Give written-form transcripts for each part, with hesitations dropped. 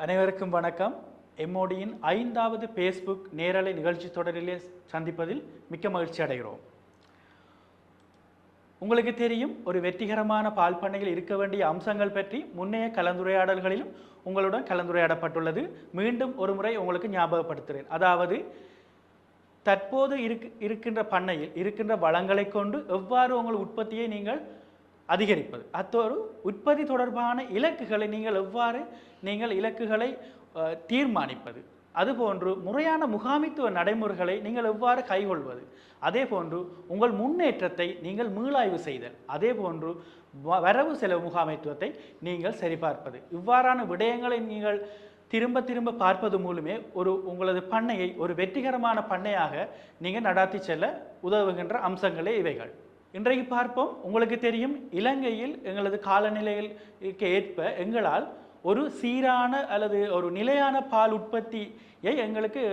அனைவருக்கும் வணக்கம். எம்ஓடியின் 5வது ஃபேஸ்புக் நேரலை நிகழ்ச்சி தொடரிலே சந்திப்பதில் மிக்க மகிழ்ச்சி அடைகிறோம். உங்களுக்கு தெரியும், ஒரு வெற்றிகரமான பால் பண்ணையில் இருக்க வேண்டிய அம்சங்கள் பற்றி முன்னைய கலந்துரையாடல்களிலும் உங்களுடன் கலந்துரையாடப்பட்டுள்ளது. மீண்டும் ஒரு முறை உங்களுக்கு ஞாபகப்படுத்துகிறேன். அதாவது, தற்போது இருக்கின்ற பண்ணையில் இருக்கின்ற வளங்களை கொண்டு எவ்வாறு உங்கள் உற்பத்தியை நீங்கள் அதிகரிப்பது, அத்தோடு உற்பத்தி தொடர்பான இலக்குகளை நீங்கள் இலக்குகளை தீர்மானிப்பது, அதுபோன்று முறையான முகாமித்துவ நடைமுறைகளை நீங்கள் எவ்வாறு கைகொள்வது, அதே போன்று உங்கள் முன்னேற்றத்தை நீங்கள் மீளாய்வு செய்தல், அதே போன்று வரவு செலவு முகாமைத்துவத்தை நீங்கள் சரிபார்ப்பது, இவ்வாறான விடயங்களை நீங்கள் திரும்ப திரும்ப பார்ப்பது மூலமே உங்களது பண்ணையை ஒரு வெற்றிகரமான பண்ணையாக நீங்கள் நடாத்தி செல்ல உதவுகின்ற அம்சங்களே இவைகள். இன்றைக்கு பார்ப்போம். உங்களுக்கு தெரியும், இலங்கையில் எங்களது காலநிலைக்கு ஏற்ப எங்களால் ஒரு சீரான அல்லது ஒரு நிலையான பால் உற்பத்தியை எங்களுக்கு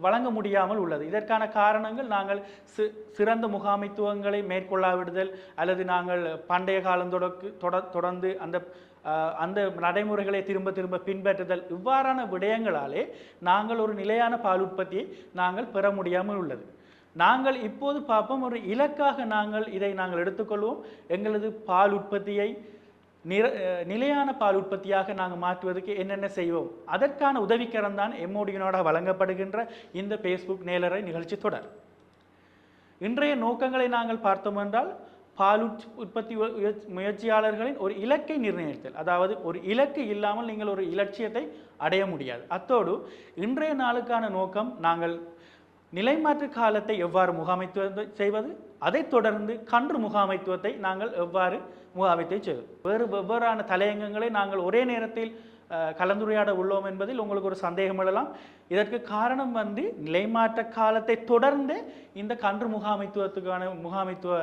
வழங்க முடியாமல் உள்ளது. இதற்கான காரணங்கள் நாங்கள் சிறந்த முகாமைத்துவங்களை மேற்கொள்ளாவிடுதல், அல்லது நாங்கள் பண்டைய காலம் தொடர்ந்து அந்த நடைமுறைகளை திரும்ப திரும்ப பின்பற்றுதல், இவ்வாறான விடயங்களாலே நாங்கள் ஒரு நிலையான பால் உற்பத்தியை நாங்கள் பெற முடியாமல் உள்ளது. நாங்கள் இப்போது பார்ப்போம், ஒரு இலக்காக இதை நாங்கள் எடுத்துக்கொள்வோம். எங்களது பால் உற்பத்தியை நிலையான பால் உற்பத்தியாக நாங்கள் மாற்றுவதற்கு என்னென்ன செய்வோம், அதற்கான உதவிக்கரம் தான் எம்ஓடியினோட வழங்கப்படுகின்ற இந்த ஃபேஸ்புக் நேரலை நிகழ்ச்சி தொடர். இன்றைய நோக்கங்களை நாங்கள் பார்த்தோம் என்றால், பால் உற்பத்தி முயற்சியாளர்களின் ஒரு இலக்கை நிர்ணயித்தல். அதாவது, ஒரு இலக்கு இல்லாமல் நீங்கள் ஒரு இலட்சியத்தை அடைய முடியாது. அத்தோடு இன்றைய நாளுக்கான நோக்கம், நாங்கள் நிலைமாற்று காலத்தை எவ்வாறு முகாமைத்துவம் செய்வது, அதைத் தொடர்ந்து கன்று முகாமைத்துவத்தை நாங்கள் எவ்வாறு முகாமைத்துவம் செய்வது, வெவ்வேறான தலையங்கங்களை நாங்கள் ஒரே நேரத்தில் கலந்துரையாட உள்ளோம் என்பதில் உங்களுக்கு ஒரு சந்தேகம் எழலாம். இதற்கு காரணம் நிலைமாற்ற காலத்தை தொடர்ந்து இந்த கன்று முகாமைத்துவ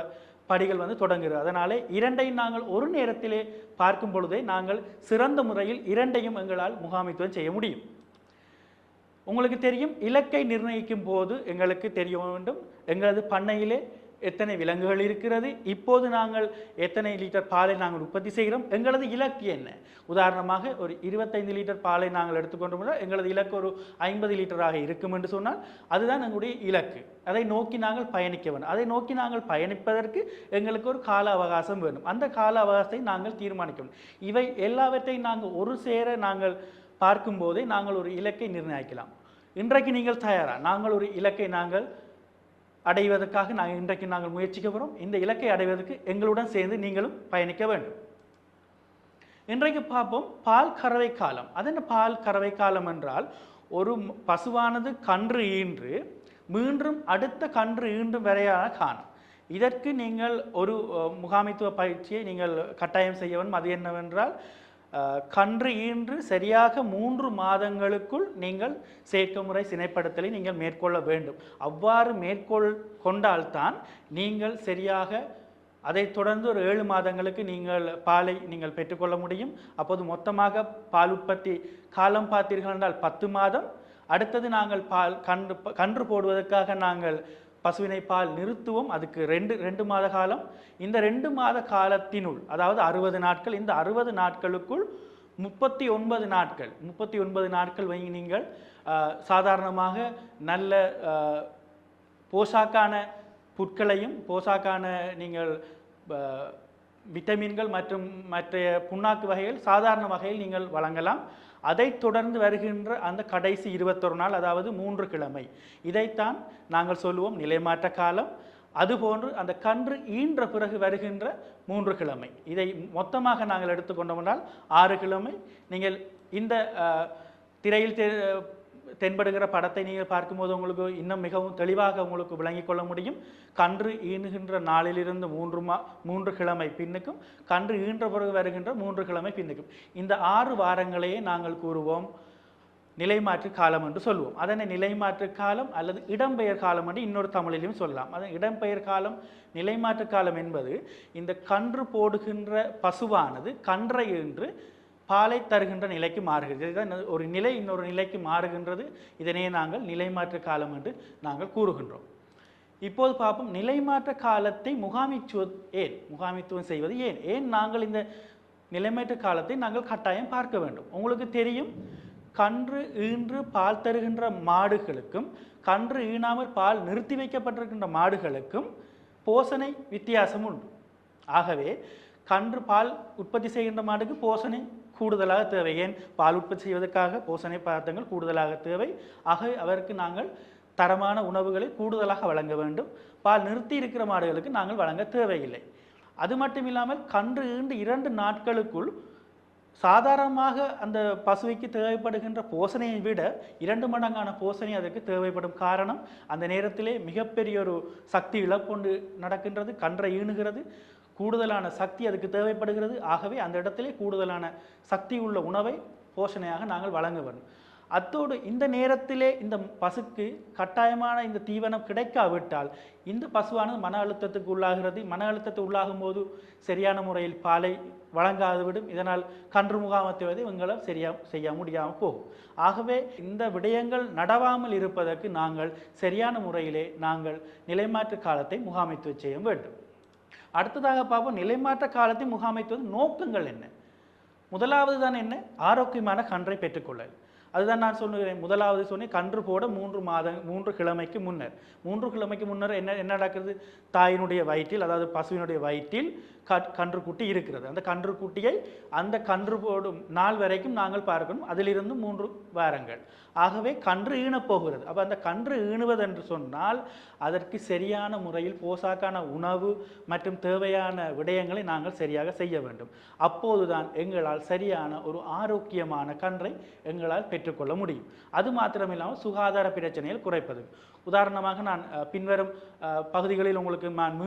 படிகள் தொடங்குகிறது. அதனாலே இரண்டையும் நாங்கள் ஒரு நேரத்திலே பார்க்கும் பொழுதே நாங்கள் சிறந்த முறையில் இரண்டையும் எங்களால் முகாமைத்துவம் செய்ய முடியும். உங்களுக்கு தெரியும், இலக்கை நிர்ணயிக்கும் போது எங்களுக்கு தெரிய வேண்டும், எங்களது பண்ணையிலே எத்தனை விலங்குகள் இருக்கிறது, இப்போது நாங்கள் எத்தனை லிட்டர் பாலை நாங்கள் உற்பத்தி செய்கிறோம், எங்களது இலக்கு என்ன. உதாரணமாக, ஒரு 25 லிட்டர் பாலை நாங்கள் எடுத்துக்கொண்டோம்னா எங்களது இலக்கு ஒரு 50 லிட்டராக இருக்கும் என்று சொன்னால் அதுதான் எங்களுடைய இலக்கு. அதை நோக்கி நாங்கள் பயணிக்க வேண்டும். அதை நோக்கி நாங்கள் பயணிப்பதற்கு எங்களுக்கு ஒரு கால அவகாசம் வேண்டும். அந்த கால அவகாசத்தை நாங்கள் தீர்மானிக்க வேண்டும். இவை எல்லாவற்றையும் நாங்கள் ஒரு சேர நாங்கள் பார்க்கும்போதே நாங்கள் ஒரு இலக்கை நிர்ணயிக்கலாம். இன்றைக்கு நீங்கள் தயாரா? நாங்கள் ஒரு இலக்கை அடைவதற்காக இன்றைக்கு நாங்கள் முயற்சிக்க போகிறோம். இந்த இலக்கை அடைவதற்கு எங்களுடன் சேர்ந்து நீங்களும் பயணிக்க வேண்டும். இன்றைக்கு பார்ப்போம், பால் கறவை காலம். அது என்ன பால் கறவை காலம் என்றால், ஒரு பசுவானது கன்று ஈன்று மீண்டும் அடுத்த கன்று ஈண்டும் வரையான காலம். இதற்கு நீங்கள் ஒரு முகாமைத்துவ பயிற்சியை நீங்கள் கட்டாயம் செய்ய வேண்டும். அது என்னவென்றால், கன்று ஈன்று சரியாக 3 மாதங்களுக்குள் நீங்கள் செயற்கைமுறை சினைப்படுத்தலை நீங்கள் மேற்கொள்ள வேண்டும். அவ்வாறு கொண்டால்தான் நீங்கள் சரியாக அதைத் தொடர்ந்து ஒரு 7 மாதங்களுக்கு நீங்கள் பாலை நீங்கள் பெற்றுக்கொள்ள முடியும். அப்போது மொத்தமாக பால் உற்பத்தி காலம் பார்த்தீர்கள் என்றால் 10 மாதம். அடுத்தது நாங்கள் கன்று போடுவதற்காக நாங்கள் பசுவினை பால் நிறுத்துவோம். அதுக்கு 2 மாத காலம். இந்த 2 மாத காலத்தினுள், அதாவது 60 நாட்கள், இந்த 60 நாட்களுக்குள் 39 நாட்கள் நீங்கள் சாதாரணமாக நல்ல போஷாக்கான புட்களையும் போஷாக்கான நீங்கள் விட்டமின்கள் மற்றும் மற்ற புண்ணாக்கு வகைகள் சாதாரண வகையில் நீங்கள் வழங்கலாம். அதைத் தொடர்ந்து வருகின்ற அந்த கடைசி 21 நாள், அதாவது 3 கிழமை, இதைத்தான் நாங்கள் சொல்லுவோம் நிலைமாற்ற காலம். அதுபோன்று அந்த கன்று ஈன்ற பிறகு வருகின்ற 3 கிழமை, இதை மொத்தமாக நாங்கள் எடுத்துக்கொண்டோம்னால் 6 கிழமை. நீங்கள் இந்த திரையில் தென்படுகிற படத்தை நீங்கள் பார்க்கும்போது உங்களுக்கு இன்னும் மிகவும் தெளிவாக உங்களுக்கு விளங்கிக் கொள்ள முடியும். கன்று ஈணுகின்ற நாளிலிருந்து 3 கிழமை பின்னுக்கும், கன்று ஈன்ற பிறகு வருகின்ற 3 கிழமை பின்னுக்கும், இந்த 6 வாரங்களையே நாங்கள் கூறுவோம் நிலைமாற்று காலம் என்று சொல்லுவோம். அதனை நிலைமாற்று காலம் அல்லது இடம்பெயர் காலம் என்று இன்னொரு தமிழிலும் சொல்லலாம். அதன் இடம்பெயர் காலம், நிலைமாற்று காலம் என்பது இந்த கன்று போடுகின்ற பசுவானது கன்றை ஈன்று பாலை தருகின்ற நிலைக்கு மாறுகிறது. இதுதான் ஒரு நிலை இன்னொரு நிலைக்கு மாறுகின்றது. இதனையே நாங்கள் நிலைமாற்று காலம் என்று நாங்கள் கூறுகின்றோம். இப்போது பார்ப்போம், நிலைமாற்ற காலத்தை முகாமைத்துவம் செய்வது ஏன் நாங்கள் இந்த நிலைமாற்ற காலத்தை நாங்கள் கட்டாயம் பார்க்க வேண்டும். உங்களுக்கு தெரியும், கன்று ஈன்று பால் தருகின்ற மாடுகளுக்கும் கன்று ஈணாமல் பால் நிறுத்தி வைக்கப்பட்டிருக்கின்ற மாடுகளுக்கும் போசனை வித்தியாசம் உண்டு. ஆகவே கன்று பால் உற்பத்தி செய்கின்ற மாடுக்கு போசனை கூடுதலாக தேவை. ஏன்? பால் உற்பத்தி செய்வதற்காக போசனை பதார்த்தங்கள் கூடுதலாக தேவை. ஆகவே அவருக்கு நாங்கள் தரமான உணவுகளை கூடுதலாக வழங்க வேண்டும். பால் நிறுத்தி இருக்கிற மாடுகளுக்கு நாங்கள் வழங்க தேவையில்லை. அது மட்டும் இல்லாமல் கன்று ஈண்டு 2 நாட்களுக்குள் சாதாரணமாக அந்த பசுவைக்கு தேவைப்படுகின்ற போசனையை விட 2 மடங்கான போசனை அதற்கு தேவைப்படும். காரணம், அந்த நேரத்திலே மிகப்பெரிய ஒரு சக்தி இழப்பொண்டு நடக்கின்றது. கன்றை ஈணுகிறது, கூடுதலான சக்தி அதுக்கு தேவைப்படுகிறது. ஆகவே அந்த இடத்திலே கூடுதலான சக்தி உள்ள உணவை போஷணையாக நாங்கள் வழங்க வேண்டும். அத்தோடு இந்த நேரத்திலே இந்த பசுக்கு கட்டாயமான இந்த தீவனம் கிடைக்காவிட்டால் இந்த பசுவானது மன அழுத்தத்துக்கு உள்ளாகிறது. மன அழுத்தத்துக்கு உள்ளாகும் போது சரியான முறையில் பாலை வழங்காது விடும். இதனால் கன்று முகாமைத்துவதை எங்களால் செய்ய முடியாமல் போகும். ஆகவே இந்த விடயங்கள் நடவாமல் இருப்பதற்கு நாங்கள் சரியான முறையிலே நாங்கள் நிலைமாற்று காலத்தை முகாமைத்துவம் செய்ய வேண்டும். அடுத்ததாக பார்ப்போம், நிலைமாற்ற காலத்தை முகாமைத்துவது நோக்கங்கள் என்ன? முதலாவது தான் என்ன? ஆரோக்கியமான கன்றை பெற்றுக்கொள்ளல். அதுதான் நான் சொல்லுகிறேன். முதலாவது சொன்னேன், கன்று போட 3 கிழமைக்கு முன்னர் 3 கிழமைக்கு முன்னர் என்ன நடக்கிறது? தாயினுடைய வயிற்றில், அதாவது பசுவினுடைய வயிற்றில் கன்று குட்டி இருக்கிறது. அந்த கன்று குட்டியை அந்த கன்று போடும் நாள் வரைக்கும் நாங்கள் பார்க்கணும். அதிலிருந்து 3 வாரங்கள். ஆகவே கன்று ஈணப்போகிறது. அப்போ அந்த கன்று ஈணுவது என்று சொன்னால் அதற்கு சரியான முறையில் போசாக்கான உணவு மற்றும் தேவையான விடயங்களை நாங்கள் சரியாக செய்ய வேண்டும். அப்போதுதான் எங்களால் சரியான ஒரு ஆரோக்கியமான கன்றை எங்களால் பெற்றுக்கொள்ள முடியும். அது மாத்திரமில்லாமல் சுகாதார பிரச்சனைகள் குறைப்பது. உதாரணமாக நான் பின்வரும் பகுதிகளில் உங்களுக்கு நான்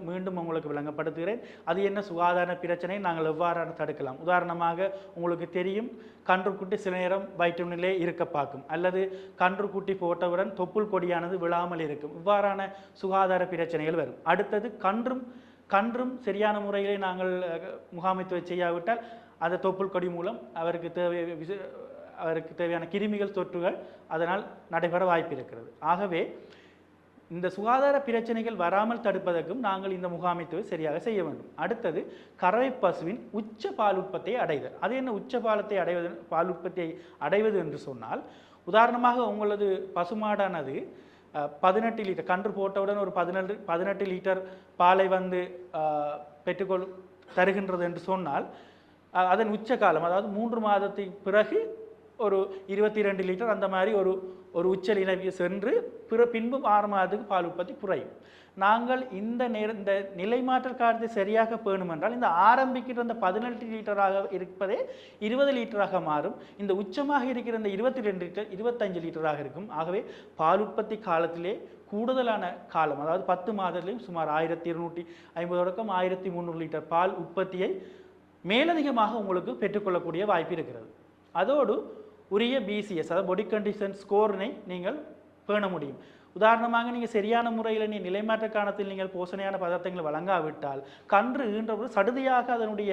மீண்டும் உங்களுக்கு விளங்கப்படுத்துகிறேன். அது என்ன சுகாதார பிரச்சனை, நாங்கள் எவ்வாறு தடுக்கலாம். உதாரணமாக உங்களுக்கு தெரியும், கன்றுக்குட்டி சில நேரம் வயிற்றிலே இருக்க பார்க்கும், அல்லது கன்றுக்குட்டி போட்டவுடன் தொப்புள் கொடியானது விழாமல் இருக்கும். இவ்வாறான சுகாதார பிரச்சனைகள் வரும். அடுத்தது கன்றும் சரியான முறையிலே நாங்கள் முகாமைத்துவம் செய்யாவிட்டால் அந்த தொப்புள் கொடி மூலம் அவருக்கு தேவையான கிருமிகள் தொற்றுகள் அதனால் நடைபெற வாய்ப்பு இருக்கிறது. ஆகவே இந்த சுகாதார பிரச்சனைகள் வராமல் தடுப்பதற்கும் நாங்கள் இந்த முகாமைத்துவம் சரியாக செய்ய வேண்டும். அடுத்தது கறவை பசுவின் உச்ச பால் உற்பத்தியை அடைதல். அது என்ன உச்ச பால் உற்பத்தியை அடைவது என்று சொன்னால், உதாரணமாக உங்களது பசுமாடானது 18 லிட்டர் கன்று போட்டவுடன் ஒரு 18 லிட்டர் பாலை தருகின்றது என்று சொன்னால், அதன் உச்ச காலம், அதாவது 3 மாதத்துக்கு பிறகு ஒரு 22 லிட்டர் அந்த மாதிரி ஒரு உச்ச நிலைக்கு சென்று பின்பு 6 மாதத்துக்கு பால் உற்பத்தி குறையும். நாங்கள் இந்த நிலைமாற்றல் காலத்தை சரியாக பேணும் என்றால் இந்த ஆரம்பிக்கிற அந்த 18 லிட்டராக இருப்பதே 20 லிட்டராக மாறும். இந்த உச்சமாக இருக்கிற இந்த 22 லிட்டர் 25 லிட்டராக இருக்கும். ஆகவே பால் உற்பத்தி காலத்திலே கூடுதலான காலம், அதாவது 10 மாதத்திலையும் சுமார் 1250 தொடக்கம் 1300 லிட்டர் பால் உற்பத்தியை மேலதிகமாக உங்களுக்கு பெற்றுக்கொள்ளக்கூடிய வாய்ப்பு இருக்கிறது. அதோடு உரிய BCS, அதாவது பாடி கண்டிஷன் ஸ்கோரினை நீங்கள் பேண முடியும். உதாரணமாக நீங்கள் சரியான முறையில் நிலைமாற்ற காலத்தில் நீங்கள் போஷணையான பதார்த்தங்களை வழங்காவிட்டால் கன்று ஈன்றபோது சடுதியாக அதனுடைய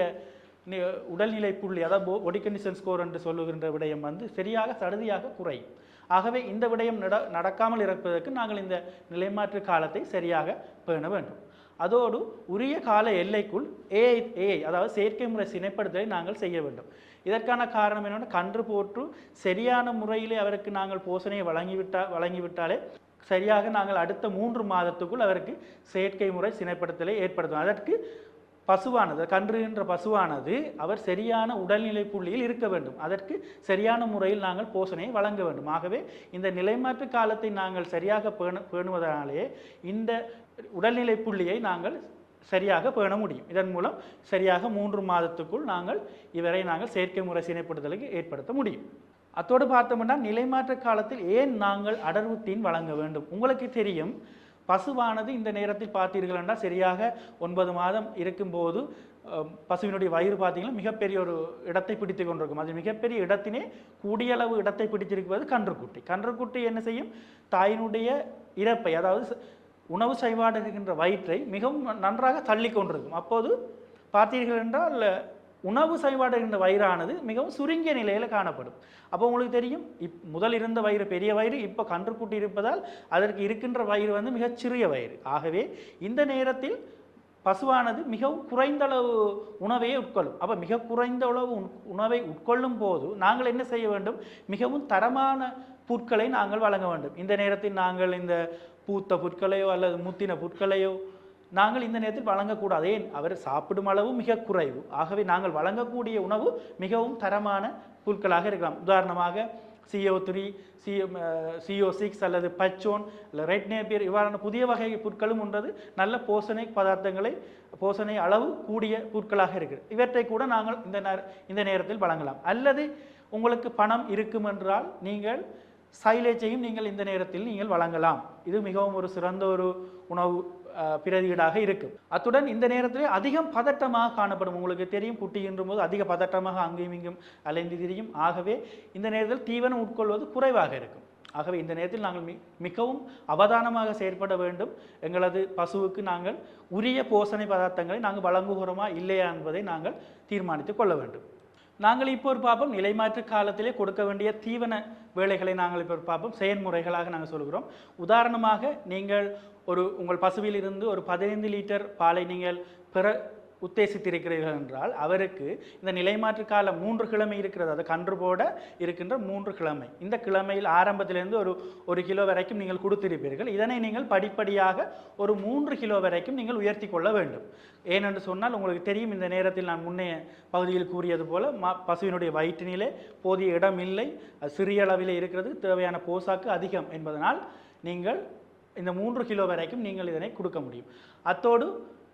உடல்நிலை புள்ளி, அதாவது பாடி கண்டிஷன் ஸ்கோர் என்று சொல்லுகின்ற விடயம் சரியாக சடுதியாக குறையும். ஆகவே இந்த விடயம் நடக்காமல் இருப்பதற்கு நாங்கள் இந்த நிலைமாற்று காலத்தை சரியாக பேண வேண்டும். அதோடு உரிய கால எல்லைக்குள் ஏஐ அதாவது செயற்கை முறை சினைப்படுத்தலை நாங்கள் செய்ய வேண்டும். இதற்கான காரணம் என்னென்னா, கன்று போற்று சரியான முறையிலே அவருக்கு நாங்கள் போஷணையை வழங்கிவிட்டாலே சரியாக நாங்கள் அடுத்த 3 மாதத்துக்குள் அவருக்கு செயற்கை முறை சினைப்படுத்தலை ஏற்படுத்தும். அதற்கு பசுவானது, கன்று என்ற பசுவானது அவர் சரியான உடல்நிலை புள்ளியில் இருக்க வேண்டும். அதற்கு சரியான முறையில் நாங்கள் போஷணையை வழங்க வேண்டும். ஆகவே இந்த நிலைமாற்று காலத்தை நாங்கள் சரியாக பேணுவதனாலே இந்த உடல்நிலை புள்ளியை நாங்கள் சரியாக பேண முடியும். இதன் மூலம் சரியாக 3 மாதத்துக்குள் இவரை நாங்கள் செயற்கை முறை சினைப்படுத்தலுக்கு ஏற்படுத்த முடியும். அத்தோடு பார்த்தோம்னா, நிலைமாற்ற காலத்தில் ஏன் நாங்கள் அடர்வு தீன் வழங்க வேண்டும்? உங்களுக்கு தெரியும், பசுவானது இந்த நேரத்தில் பார்த்தீர்கள் என்றால் சரியாக 9 மாதம் இருக்கும்போது பசுவினுடைய வயிறு பார்த்தீங்கன்னா மிகப்பெரிய ஒரு இடத்தை பிடித்து கொண்டிருக்கும். அது மிகப்பெரிய இடத்தினே கூடியளவு இடத்தை பிடித்திருப்பது கன்றுக்குட்டி. கன்றுக்குட்டி என்ன செய்யும்? தாயினுடைய இறப்பை, அதாவது உணவு செயல்பாடு இருக்கின்ற வயிற்றை மிகவும் நன்றாக தள்ளி கொண்டிருக்கும். அப்போது பார்த்தீர்கள் என்றால் உணவு செயல்பாடு இருக்கின்ற வயிறானது மிகவும் சுருங்கிய நிலையில் காணப்படும். அப்போ உங்களுக்கு தெரியும், முதல் இருந்த வயிறு பெரிய வயிறு, இப்போ கன்றுக்குட்டி இருப்பதால் அதற்கு இருக்கின்ற வயிறு மிகச்சிறிய வயிறு. ஆகவே இந்த நேரத்தில் பசுவானது மிகவும் குறைந்த அளவு உணவையே உட்கொள்ளும். அப்போ மிக குறைந்த அளவு உணவை உட்கொள்ளும் போது நாங்கள் என்ன செய்ய வேண்டும்? மிகவும் தரமான புற்களை நாங்கள் வழங்க வேண்டும். இந்த நேரத்தில் நாங்கள் இந்த பூத்த புற்களையோ அல்லது முத்தின புற்களையோ நாங்கள் இந்த நேரத்தில் வழங்கக்கூடாது. ஏன்? அவர் சாப்பிடும் அளவு மிக குறைவு. ஆகவே நாங்கள் வழங்கக்கூடிய உணவு மிகவும் தரமான புற்களாக இருக்கலாம். உதாரணமாக CO3, CO6 அல்லது பச்சோன் அல்ல ரெட் நேப்பியர் இவ்வாறான புதிய வகை புற்களும் உண்டது. நல்ல போஷணை பதார்த்தங்களை போஷணை அளவு கூடிய புற்களாக இருக்குது. இவற்றை கூட நாங்கள் இந்த நேரத்தில் வழங்கலாம். அல்லது உங்களுக்கு பணம் இருக்கும் என்றால் நீங்கள் சைலேஜையும் நீங்கள் இந்த நேரத்தில் நீங்கள் வழங்கலாம். இது மிகவும் ஒரு சிறந்த ஒரு உணவு பிரதியீடாக இருக்கும். அத்துடன் இந்த நேரத்திலே அதிகம் பதட்டமாக காணப்படும். உங்களுக்கு தெரியும், குட்டிகின்ற போது அதிக பதட்டமாக அங்கேயும் இங்கும் அலைந்து திரியும். ஆகவே இந்த நேரத்தில் தீவனம் உட்கொள்வது குறைவாக இருக்கும். ஆகவே இந்த நேரத்தில் நாங்கள் மிகவும் அவதானமாக செயற்பட வேண்டும். எங்களது பசுவுக்கு நாங்கள் உரிய போஷணை பதார்த்தங்களை நாங்கள் வழங்குகிறோமா இல்லையா என்பதை நாங்கள் தீர்மானித்துக் கொள்ள வேண்டும். நாங்கள் இப்போ ஒரு பார்ப்போம் நிலைமாற்று காலத்திலே கொடுக்க வேண்டிய தீவன வேலைகளை நாங்கள் இப்போ பார்ப்போம். செயல்முறைகளாக நாங்கள் சொல்கிறோம். உதாரணமாக நீங்கள் உங்கள் பசுவில் இருந்து ஒரு 15 லிட்டர் பாலை நீங்கள் பெற உத்தேசித்திருக்கிறீர்கள் என்றால் அவருக்கு இந்த நிலைமாற்று காலம் 3 கிழமை இருக்கிறது. அது கன்று போட இருக்கின்ற 3 கிழமை. இந்த கிழமையில் ஆரம்பத்திலிருந்து ஒரு கிலோ வரைக்கும் நீங்கள் கொடுத்திருப்பீர்கள். இதனை நீங்கள் படிப்படியாக ஒரு 3 கிலோ வரைக்கும் நீங்கள் உயர்த்தி கொள்ள வேண்டும். ஏனென்று சொன்னால் உங்களுக்கு தெரியும், இந்த நேரத்தில் நான் முன்னே பகுதியில் கூறியது போல பசுவினுடைய வயிற்றினிலே போதிய இடம் இல்லை, சிறிய அளவிலே இருக்கிறது, தேவையான போசாக்கு அதிகம் என்பதனால் நீங்கள் இந்த 3 கிலோ வரைக்கும் நீங்கள் இதனை கொடுக்க முடியும். அத்தோடு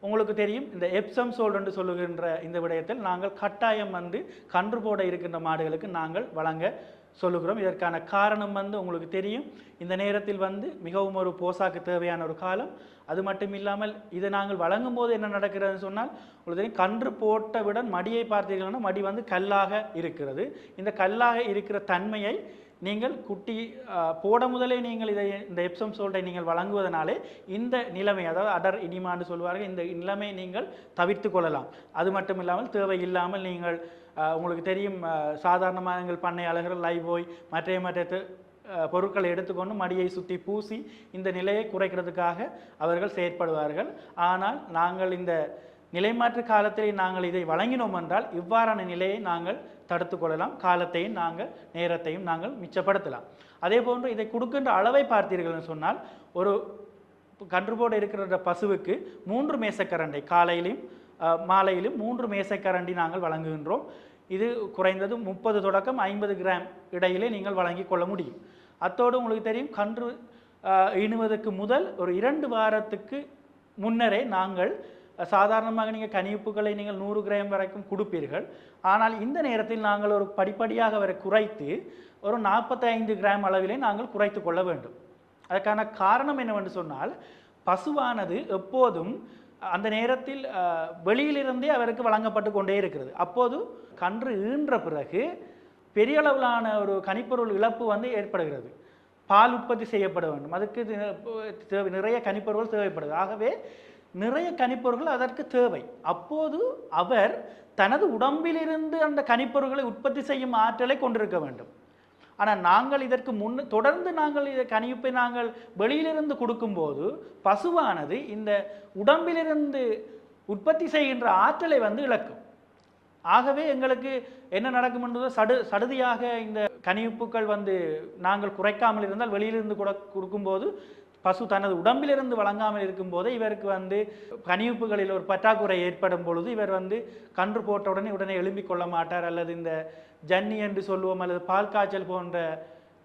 உங்களுக்கு தெரியும், இந்த எப்சம் சோல்ட் என்று சொல்லுகின்ற இந்த விடயத்தில் நாங்கள் கட்டாயம் கன்று போட இருக்கின்ற மாடுகளுக்கு நாங்கள் வழங்க சொல்லுகிறோம். இதற்கான காரணம் உங்களுக்கு தெரியும், இந்த நேரத்தில் மிகவும் ஒரு போசாக்கு தேவையான ஒரு காலம். அது மட்டும் இல்லாமல் இதை நாங்கள் வழங்கும் போது என்ன நடக்கிறதுன்னு சொன்னால் உங்களுக்கு தெரியும், கன்று போட்டவுடன் மடியை பார்த்தீர்கள்னா மடி கல்லாக இருக்கிறது. இந்த கல்லாக இருக்கிற தன்மையை நீங்கள் குட்டி போட முதலே நீங்கள் இந்த எப்சம் சோல்ட்டை நீங்கள் வழங்குவதனாலே இந்த நிலைமை, அதாவது அடர் இனிமான்னு சொல்லுவார்கள், இந்த நிலைமை நீங்கள் தவிர்த்து கொள்ளலாம். அது மட்டும் இல்லாமல் தேவையில்லாமல் நீங்கள் உங்களுக்கு தெரியும், சாதாரணமாக எங்கள் பண்ணையாளர்கள் லைவோய் மற்ற பொருட்களை எடுத்துக்கொண்டு மடியை சுற்றி பூசி இந்த நிலையை குறைக்கிறதுக்காக அவர்கள் செயற்படுவார்கள். ஆனால் நாங்கள் இந்த நிலைமாற்று காலத்திலே நாங்கள் இதை வழங்கினோம் என்றால் இவ்வாறான நிலையை நாங்கள் தடுத்து கொள்ளலாம். காலத்தையும் நாங்கள் நேரத்தையும் நாங்கள் மிச்சப்படுத்தலாம். அதே போன்று இதை கொடுக்கின்ற அளவை பார்த்தீர்கள் சொன்னால் ஒரு கன்று போட இருக்கிற பசுவுக்கு 3 மேசக்கரண்டை காலையிலும் மாலையிலும் 3 மேசக்கரண்டி நாங்கள் வழங்குகின்றோம். இது குறைந்தது 30 தொடக்கம் 50 கிராம் இடையிலே நீங்கள் வழங்கி கொள்ள முடியும். அத்தோடு உங்களுக்கு தெரியும், கன்று ஈனுவதற்கு முதல் ஒரு 2 வாரத்துக்கு முன்னரே நாங்கள் சாதாரணமாக நீங்கள் கனிப்புகளை நீங்கள் 100 கிராம் வரைக்கும் கொடுப்பீர்கள். ஆனால் இந்த நேரத்தில் நாங்கள் ஒரு படிப்படியாக அவரை குறைத்து ஒரு 45 கிராம் அளவிலே நாங்கள் குறைத்து கொள்ள வேண்டும். அதற்கான காரணம் என்னவென்று சொன்னால், பசுவானது எப்போதும் அந்த நேரத்தில் வெளியிலிருந்தே அவருக்கு வழங்கப்பட்டு கொண்டே இருக்கிறது. அப்போது கன்று ஈன்ற பிறகு பெரிய அளவிலான ஒரு கனிப்பொருள் இழப்பு ஏற்படுகிறது. பால் உற்பத்தி செய்யப்பட வேண்டும். அதுக்கு நிறைய கனிப்பொருட்கள் தேவைப்படுது. ஆகவே நிறைய கனிப்பொருட்கள் அதற்கு தேவை. அப்போது அவர் தனது உடம்பிலிருந்து அந்த கனிப்பொருட்களை உற்பத்தி செய்யும் ஆற்றலை கொண்டிருக்க வேண்டும். ஆனால் நாங்கள் இதற்கு தொடர்ந்து நாங்கள் கனிப்பை நாங்கள் வெளியிலிருந்து கொடுக்கும்போது பசுவானது இந்த உடம்பிலிருந்து உற்பத்தி செய்கின்ற ஆற்றலை இழக்கும். ஆகவே எங்களுக்கு என்ன நடக்கும் என்பது சடுதியாக இந்த கனிப்புகள் நாங்கள் குறைக்காமல் இருந்தால் வெளியிலிருந்து கொடுக்கும்போது பசு தனது உடம்பிலிருந்து வழங்காமல் இருக்கும்போது இவருக்கு கனிப்புகளில் ஒரு பற்றாக்குறை ஏற்படும் பொழுது இவர் கன்று போட்ட உடனே எழும்பிக் கொள்ள மாட்டார், அல்லது இந்த ஜன்னி என்று சொல்லுவோம் அல்லது பால் காய்ச்சல் போன்ற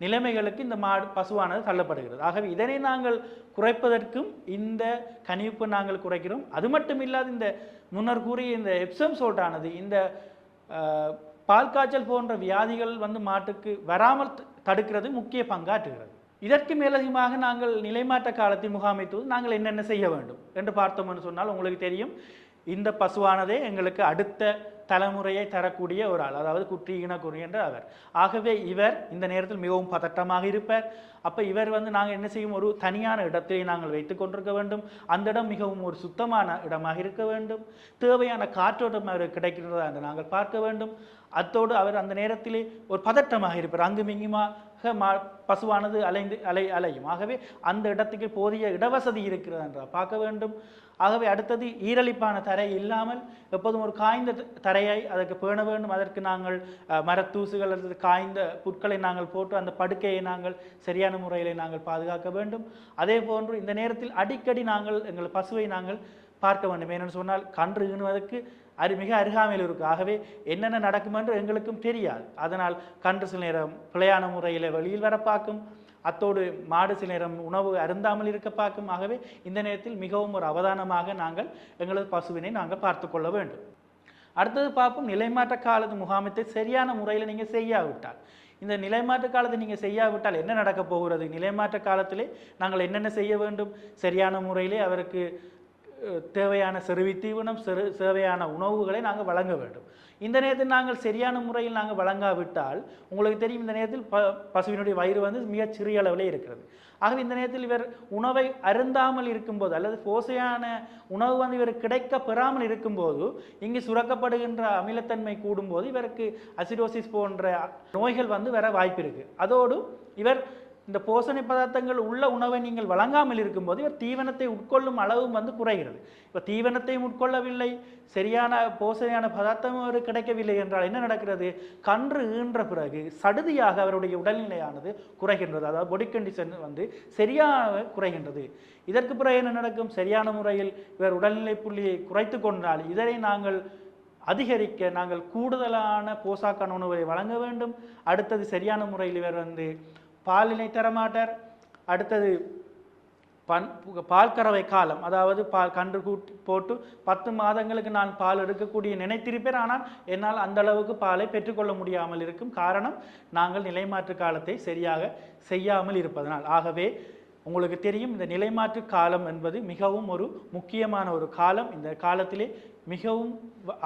நிலைமைகளுக்கு இந்த பசுவானது தள்ளப்படுகிறது. ஆகவே இதனை நாங்கள் குறைப்பதற்கும் இந்த கனிப்பு நாங்கள் குறைக்கிறோம். அது மட்டும் இல்லாது இந்த முன்னர் கூறிய இந்த எப்சம் சோல்ட்டானது இந்த பால் காய்ச்சல் போன்ற வியாதிகள் மாட்டுக்கு வராமல் தடுக்கிறது முக்கிய பங்காற்றுகிறது. இதற்கு மேலதிகமாக நாங்கள் நிலைமாற்ற காலத்தில் முகாமைத்துவது நாங்கள் என்னென்ன செய்ய வேண்டும் என்று பார்த்தோம்னு சொன்னால் உங்களுக்கு தெரியும், இந்த பசுவானதே எங்களுக்கு அடுத்த தலைமுறையை தரக்கூடிய ஒரு ஆள், அதாவது குற்றி இனக்குறி என்ற அவர். ஆகவே இவர் இந்த நேரத்தில் மிகவும் பதட்டமாக இருப்பார். அப்போ இவர் நாங்கள் என்ன செய்யும், ஒரு தனியான இடத்தை நாங்கள் வைத்து கொண்டிருக்க வேண்டும். அந்த இடம் மிகவும் ஒரு சுத்தமான இடமாக இருக்க வேண்டும். தேவையான காற்றோட்டம் அவர் கிடைக்கிறதா என்று நாங்கள் பார்க்க வேண்டும். அத்தோடு அவர் அந்த நேரத்திலே ஒரு பதட்டமாக இருப்பார். அங்குமிங்குமாக பசுவானது அலையும். ஆகவே அந்த இடத்துக்கு போதிய இடவசதி இருக்கிறது என்றால் பார்க்க வேண்டும். ஆகவே அடுத்தது ஈரலிப்பான தரை இல்லாமல் எப்போதும் ஒரு காய்ந்த தரையை அதற்கு பேண வேண்டும். அதற்கு நாங்கள் மரத்தூசுகள் அல்லது காய்ந்த புற்களை நாங்கள் போட்டு அந்த படுக்கையை நாங்கள் சரியான முறையில் நாங்கள் பாதுகாக்க வேண்டும். அதே போன்று இந்த நேரத்தில் அடிக்கடி நாங்கள் எங்கள் பசுவை நாங்கள் பார்க்க வேண்டும். ஏனென்று சொன்னால் கன்று ஈணுவதற்கு மிக அருகாமையில் இருக்குது. ஆகவே என்னென்ன நடக்கும் என்று எங்களுக்கும் தெரியாது. அதனால் கன்று சில நேரம் பிழையான முறையில் வெளியில் வர பார்க்கும், அத்தோடு மாடு சில நேரம் உணவு அருந்தாமல் இருக்க பார்க்கும். ஆகவே இந்த நேரத்தில் மிகவும் ஒரு அவதானமாக நாங்கள் எங்களது பசுவினை நாங்கள் பார்த்து கொள்ள வேண்டும். அடுத்தது பார்ப்போம், நிலைமாற்ற காலத்து முகாமத்தை சரியான முறையில் நீங்கள் செய்யாவிட்டால். இந்த நிலைமாற்ற காலத்தை நீங்கள் செய்யாவிட்டால் என்ன நடக்கப் போகிறது? நிலைமாற்ற காலத்திலே நாங்கள் என்னென்ன செய்ய வேண்டும்? சரியான முறையிலே அவருக்கு தேவையான செருவி தீவனம் தேவையான உணவுகளை நாங்கள் வழங்க வேண்டும். இந்த நேரத்தில் நாங்கள் சரியான முறையில் நாங்கள் வழங்காவிட்டால் உங்களுக்கு தெரியும், இந்த நேரத்தில் பசுவினுடைய வயிறு வந்து மிகச் சிறிய அளவிலே இருக்கிறது. ஆகவே இந்த நேரத்தில் இவர் உணவை அருந்தாமல் இருக்கும்போது அல்லது போசையான உணவு வந்து இவர் கிடைக்க பெறாமல் இருக்கும்போது இங்கு சுரக்கப்படுகின்ற அமிலத்தன்மை கூடும்போது இவருக்கு அசிடோசிஸ் போன்ற நோய்கள் வந்து வர வாய்ப்பு இருக்குது. அதோடு இவர் இந்த போஷணை பதார்த்தங்கள் உள்ள உணவை நீங்கள் வழங்காமல் இருக்கும்போது இவர் தீவனத்தை உட்கொள்ளும் அளவும் வந்து குறைகிறது. இப்போ தீவனத்தையும் உட்கொள்ளவில்லை, சரியான போஷணையான பதார்த்தமும் அவர் கிடைக்கவில்லை என்றால் என்ன நடக்கிறது? கன்று ஈன்ற பிறகு சடுதியாக அவருடைய உடல்நிலையானது குறைகின்றது. அதாவது பாடி கண்டிஷன் வந்து சரியாக குறைகின்றது. இதற்கு பிறகு என்ன நடக்கும்? சரியான முறையில் இவர் உடல்நிலை புள்ளியை குறைத்து கொண்டால் இதனை நாங்கள் அதிகரிக்க நாங்கள் கூடுதலான போசாக்கான உணவை வழங்க வேண்டும். அடுத்தது சரியான முறையில் இவர் வந்து பாலினை தரமாட்டார். அடுத்தது பால் கறவை காலம், அதாவது பால் கன்று கூட்டி போட்டு 10 மாதங்களுக்கு நான் பால் எடுக்கக்கூடிய நினைத்திருப்பேன், ஆனால் என்னால் அந்த அளவுக்கு பாலை பெற்றுக்கொள்ள முடியாமல் இருக்கும். காரணம், நாங்கள் நிலைமாற்று காலத்தை சரியாக செய்யாமல் இருப்பதனால். ஆகவே உங்களுக்கு தெரியும், இந்த நிலைமாற்று காலம் என்பது மிகவும் ஒரு முக்கியமான ஒரு காலம். இந்த காலத்திலே மிகவும்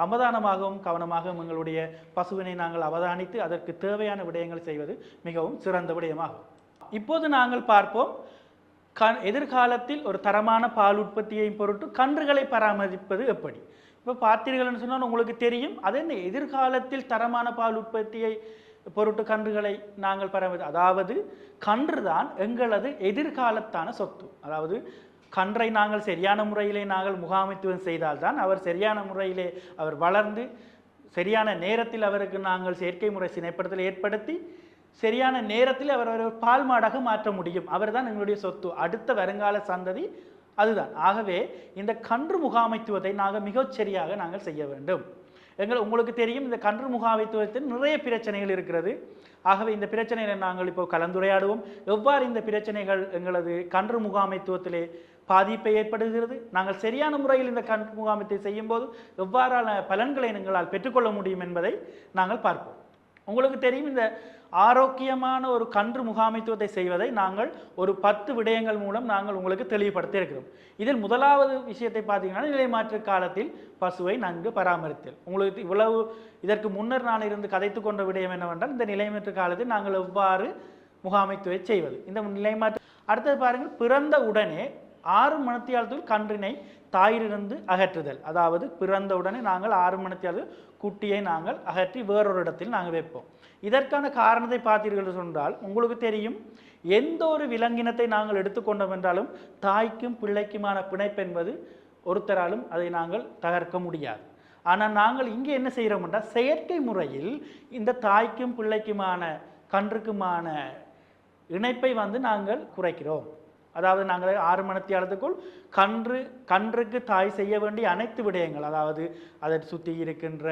அவதானமாகவும் கவனமாகவும் எங்களுடைய பசுவினை நாங்கள் அவதானித்து அதற்கு தேவையான விடயங்கள் செய்வது மிகவும் சிறந்த விடயமாகும். இப்போது நாங்கள் பார்ப்போம், எதிர்காலத்தில் ஒரு தரமான பால் உற்பத்தியை பொருட்டு கன்றுகளை பராமரிப்பது எப்படி. இப்போ பார்த்தீர்கள்னு சொன்னால் உங்களுக்கு தெரியும், அது என்ன எதிர்காலத்தில் தரமான பால் உற்பத்தியை பொருட்டு கன்றுகளை நாங்கள் பராமரி, அதாவது கன்று தான் எங்களது எதிர்காலத்தான சொத்து. அதாவது கன்றை நாங்கள் சரியான முறையிலே நாங்கள் முகாமைத்துவம் செய்தால்தான் அவர் சரியான முறையிலே அவர் வளர்ந்து சரியான நேரத்தில் அவருக்கு நாங்கள் செயற்கை முறை சினைப்படுத்தல் ஏற்படுத்தி சரியான நேரத்தில் அவர் பால் மாடாக மாற்ற முடியும். அவர் தான் எங்களுடைய சொத்து, அடுத்த வருங்கால சந்ததி அதுதான். ஆகவே இந்த கன்று முகாமைத்துவத்தை நாங்கள் மிகச்சரியாக நாங்கள் செய்ய வேண்டும். உங்களுக்கு தெரியும், இந்த கன்று முகாமைத்துவத்தில் நிறைய பிரச்சனைகள் இருக்கிறது. ஆகவே இந்த பிரச்சனைகளை நாங்கள் இப்போ கலந்துரையாடுவோம். எவ்வாறு இந்த பிரச்சனைகள் எங்களது கன்று முகாமைத்துவத்திலே பாதிப்பை ஏற்படுகிறது, நாங்கள் சரியான முறையில் இந்த கன்று முகாமைத்தை செய்யும் போது எவ்வாறான பலன்களை எங்களால் பெற்றுக்கொள்ள முடியும் என்பதை நாங்கள் பார்ப்போம். உங்களுக்கு தெரியும், இந்த ஆரோக்கியமான ஒரு கன்று முகாமைத்துவத்தை செய்வதை நாங்கள் ஒரு 10 விடயங்கள் மூலம் நாங்கள் உங்களுக்கு தெளிவுபடுத்த இருக்கிறோம். இதில் முதலாவது விஷயத்தை பார்த்தீங்கன்னா, நிலைமாற்று காலத்தில் பசுவை நன்கு பராமரித்தல். உங்களுக்கு இவ்வளவு இதற்கு முன்னர் நான் இருந்து கதைத்து கொண்ட விடயம் என்னவென்றால், இந்த நிலைமாற்று காலத்தில் நாங்கள் எவ்வாறு முகாமைத்துவை செய்வது. இந்த நிலைமாற்று அடுத்தது பாருங்கள், பிறந்த உடனே 6 மணித்தியாலத்தில் கன்றினை தாயிலிருந்து அகற்றுதல். அதாவது பிறந்த உடனே நாங்கள் 6 மணித்தியாலத்தில் குட்டியை நாங்கள் அகற்றி வேறொரு இடத்தில் நாங்கள் வைப்போம். இதற்கான காரணத்தை பார்த்தீர்கள் சொன்னால், உங்களுக்கு தெரியும், எந்த ஒரு விலங்கினத்தை நாங்கள் எடுத்துக்கொண்டோம் என்றாலும் தாய்க்கும் பிள்ளைக்குமான பிணைப்பு என்பது ஒருத்தராலும் அதை நாங்கள் தகர்க்க முடியாது. ஆனால் நாங்கள் இங்கே என்ன செய்கிறோம் என்றால், செயற்கை முறையில் இந்த தாய்க்கும் பிள்ளைக்குமான கன்றுக்குமான இணைப்பை வந்து நாங்கள் குறைக்கிறோம். அதாவது நாங்கள் 6 மணித்தியாலத்துக்குள் கன்றுக்கு தாய் செய்ய வேண்டிய அனைத்து விடயங்கள், அதாவது அதை சுற்றி இருக்கின்ற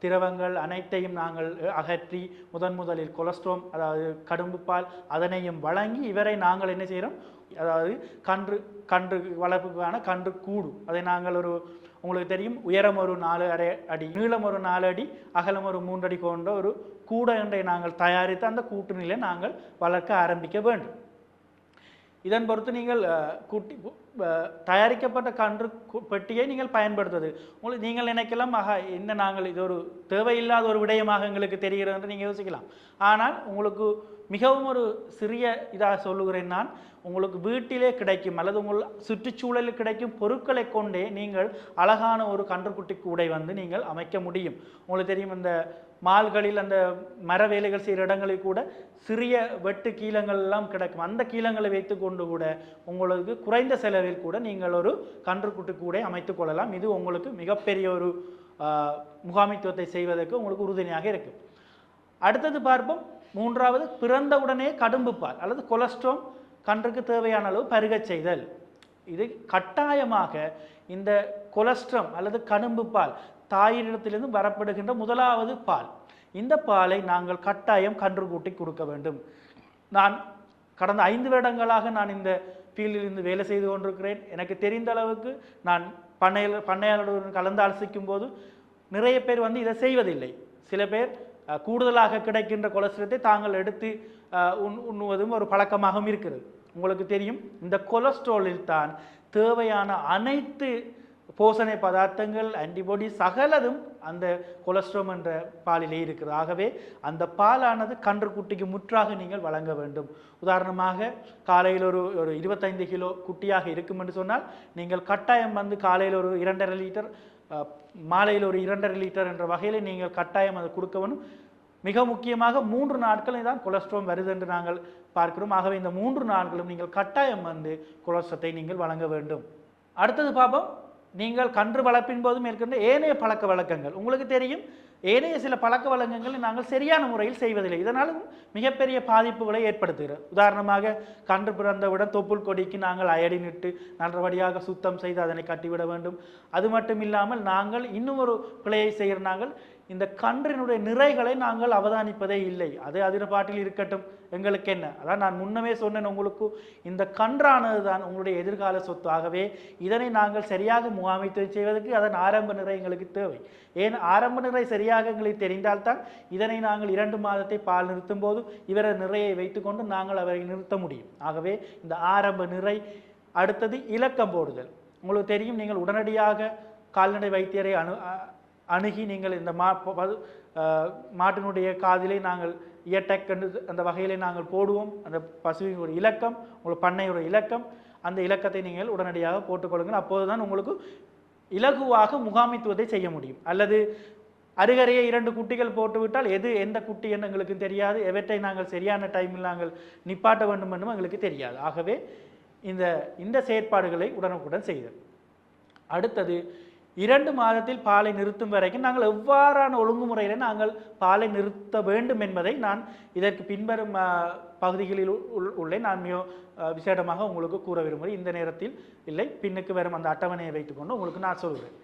திரவங்கள் அனைத்தையும் நாங்கள் அகற்றி முதலில் கொலஸ்ட்ரோம், அதாவது கடும்பு பால், அதனையும் வழங்கி இவரை நாங்கள் என்ன செய்கிறோம், அதாவது கன்று வளர்ப்புக்கான கன்று கூடு, அதை நாங்கள் உங்களுக்கு தெரியும், உயரம் ஒரு 4.5 அடி, நீளம் ஒரு 4 அடி, அகலம் ஒரு 3 அடி கொண்ட ஒரு கூடை ஒன்றை நாங்கள் தயாரித்து அந்த கூட்டு நிலையை நாங்கள் வளர்க்க ஆரம்பிக்க வேண்டும். இதன் பொறுத்து நீங்கள் தயாரிக்கப்பட்ட கன்று பெட்டியை நீங்கள் பயன்படுத்துவது நீங்கள் நினைக்கலாம், என்ன நாங்கள் இது ஒரு தேவையில்லாத ஒரு விடயமாக எங்களுக்கு தெரிகிறது என்று நீங்கள் யோசிக்கலாம். ஆனால் உங்களுக்கு மிகவும் ஒரு சிறிய இதாக சொல்லுகிறேன் நான், உங்களுக்கு வீட்டிலே கிடைக்கும் அல்லது உங்கள் சுற்றுச்சூழலில் கிடைக்கும் பொருட்களை கொண்டே நீங்கள் அழகான ஒரு கன்றுக்குட்டி கூடை வந்து நீங்கள் அமைக்க முடியும். உங்களுக்கு தெரியும், இந்த மால்களில் அந்த மர வேலைகள் செய்கிற இடங்களில் கூட சிறிய வெட்டு கீலங்கள் எல்லாம் கிடைக்கும். அந்த கீலங்களை வைத்து கொண்டு கூட உங்களுக்கு குறைந்த செலவில் கூட நீங்கள் ஒரு கன்றுக்குட்டி கூட அமைத்துக் கொள்ளலாம். இது உங்களுக்கு மிகப்பெரிய ஒரு முகாமைத்துவத்தை செய்வதற்கு உங்களுக்கு உறுதுணையாக இருக்கும். அடுத்தது பார்ப்போம். மூன்றாவது, பிறந்தவுடனே கடும்பு பால் அல்லது கொலஸ்ட்ரால் கன்றுக்கு தேவையான அளவு பருகச் செய்தல். இது கட்டாயமாக இந்த கொலஸ்ட்ரம் அல்லது கடும்பு பால் தாயினிடத்திலிருந்து வரப்படுகின்ற முதலாவது பால். இந்த பாலை நாங்கள் கட்டாயம் கன்றுக்குட்டி கொடுக்க வேண்டும். நான் கடந்த 5 வருடங்களாக நான் இந்த ஃபீல்டில் இருந்து வேலை செய்து கொண்டிருக்கிறேன். எனக்கு தெரிந்த அளவுக்கு நான் பண்ணையாளருடன் கலந்து ஆலோசிக்கும் போது நிறைய பேர் இதை செய்வதில்லை. சில பேர் கூடுதலாக கிடைக்கின்ற கொலஸ்ட்ரத்தை தாங்கள் எடுத்து உண்ணுவதும் ஒரு பழக்கமாகவும் இருக்கிறது. உங்களுக்கு தெரியும், இந்த கொலஸ்ட்ராலில் தான் தேவையான அனைத்து போஷணை பதார்த்தங்கள், ஆன்டிபாடி சகலதும் அந்த கொலஸ்ட்ரால் என்ற பாலிலே இருக்கிறது. ஆகவே அந்த பாலானது கன்றுக்குட்டிக்கு முற்றாக நீங்கள் வழங்க வேண்டும். உதாரணமாக காலையில் ஒரு 25 கிலோ குட்டியாக இருக்கும் என்று சொன்னால் நீங்கள் கட்டாயம் காலையில் ஒரு 2.5 லிட்டர், மாலையில் ஒரு 2.5 லிட்டர் என்ற வகையில் நீங்கள் கட்டாயம் அதை கொடுக்க வேண்டும். மிக முக்கியமாக 3 நாட்கள் தான் கொலஸ்ட்ரால் வருது என்று நாங்கள் பார்க்கிறோம். ஆகவே இந்த 3 நாட்களும் நீங்கள் கட்டாயம் கொலஸ்ட்ரத்தை நீங்கள் வழங்க வேண்டும். அடுத்தது பார்ப்போம். நீங்கள் கன்று வளர்ப்பின் போதும் இருக்கின்ற ஏனைய பழக்க வழக்கங்கள். உங்களுக்கு தெரியும், ஏனைய சில பழக்க வழக்கங்களை நாங்கள் சரியான முறையில் செய்வதில்லை. இதனாலும் மிகப்பெரிய பாதிப்புகளை ஏற்படுத்துகிறது. உதாரணமாக கன்று பிறந்தவுடன் தொப்புள் கொடிக்கு நாங்கள் அயடின் இட்டு நல்லபடியாக சுத்தம் செய்து அதனை கட்டிவிட வேண்டும். அது மட்டும் இல்லாமல் நாங்கள் இன்னும் ஒரு பிழையை செய்கிற நாங்கள் இந்த கன்றினுடைய நிறைகளை நாங்கள் அவதானிப்பதே இல்லை. அது அதிரபாட்டில் இருக்கட்டும், எங்களுக்கு என்ன. அதான் நான் முன்னமே சொன்னேன் உங்களுக்கு, இந்த கன்றானது தான் உங்களுடைய எதிர்கால சொத்து. ஆகவே இதனை நாங்கள் சரியாக முகாமைத்துவம் செய்வதற்கு அதன் ஆரம்ப நிறை எங்களுக்கு தேவை. ஏன் ஆரம்ப நிறை சரியாக எங்களுக்கு தெரிந்தால்தான் இதனை நாங்கள் 2 மாதத்தை பால் நிறுத்தும் போது இவரது நிறையை வைத்துக்கொண்டு நாங்கள் அவரை நிறுத்த முடியும். ஆகவே இந்த ஆரம்ப நிறை. அடுத்தது இலக்கம் போடுதல். உங்களுக்கு தெரியும், நீங்கள் உடனடியாக கால்நடை வைத்தியரை அணுகி நீங்கள் இந்த மாட்டினுடைய காதிலே நாங்கள் இயட்டக் அந்த வகையிலே நாங்கள் போடுவோம். அந்த பசுவின் ஒரு இலக்கம், உங்களுக்கு பண்ணையோட இலக்கம், அந்த இலக்கத்தை நீங்கள் உடனடியாக போட்டுக்கொள்ளுங்கள். அப்போதுதான் உங்களுக்கு இலகுவாக முகாமைத்துவத்தை செய்ய முடியும். அல்லது அருகறையே 2 குட்டிகள் போட்டுவிட்டால் எந்த குட்டி என்று எங்களுக்கு தெரியாது, எவற்றை நாங்கள் சரியான டைமில் நாங்கள் நிப்பாட்ட வேண்டும் என்றும் எங்களுக்கு தெரியாது. ஆகவே இந்த செயற்பாடுகளை உடனுக்குடன் செய்தல். அடுத்தது, 2 மாதத்தில் பாலை நிறுத்தும் வரைக்கும் நாங்கள் எவ்வாறான ஒழுங்குமுறையில் நாங்கள் பாலை நிறுத்த வேண்டும் என்பதை நான் இதற்கு பின்வரும் பகுதிகளில் உள்ளே நான் மிக விசேடமாக உங்களுக்கு கூற விரும்புகிறேன். இந்த நேரத்தில் இல்லை, பின்னுக்கு வரும் அந்த அட்டவணையை வைத்துக்கொண்டு உங்களுக்கு நான் சொல்கிறேன்.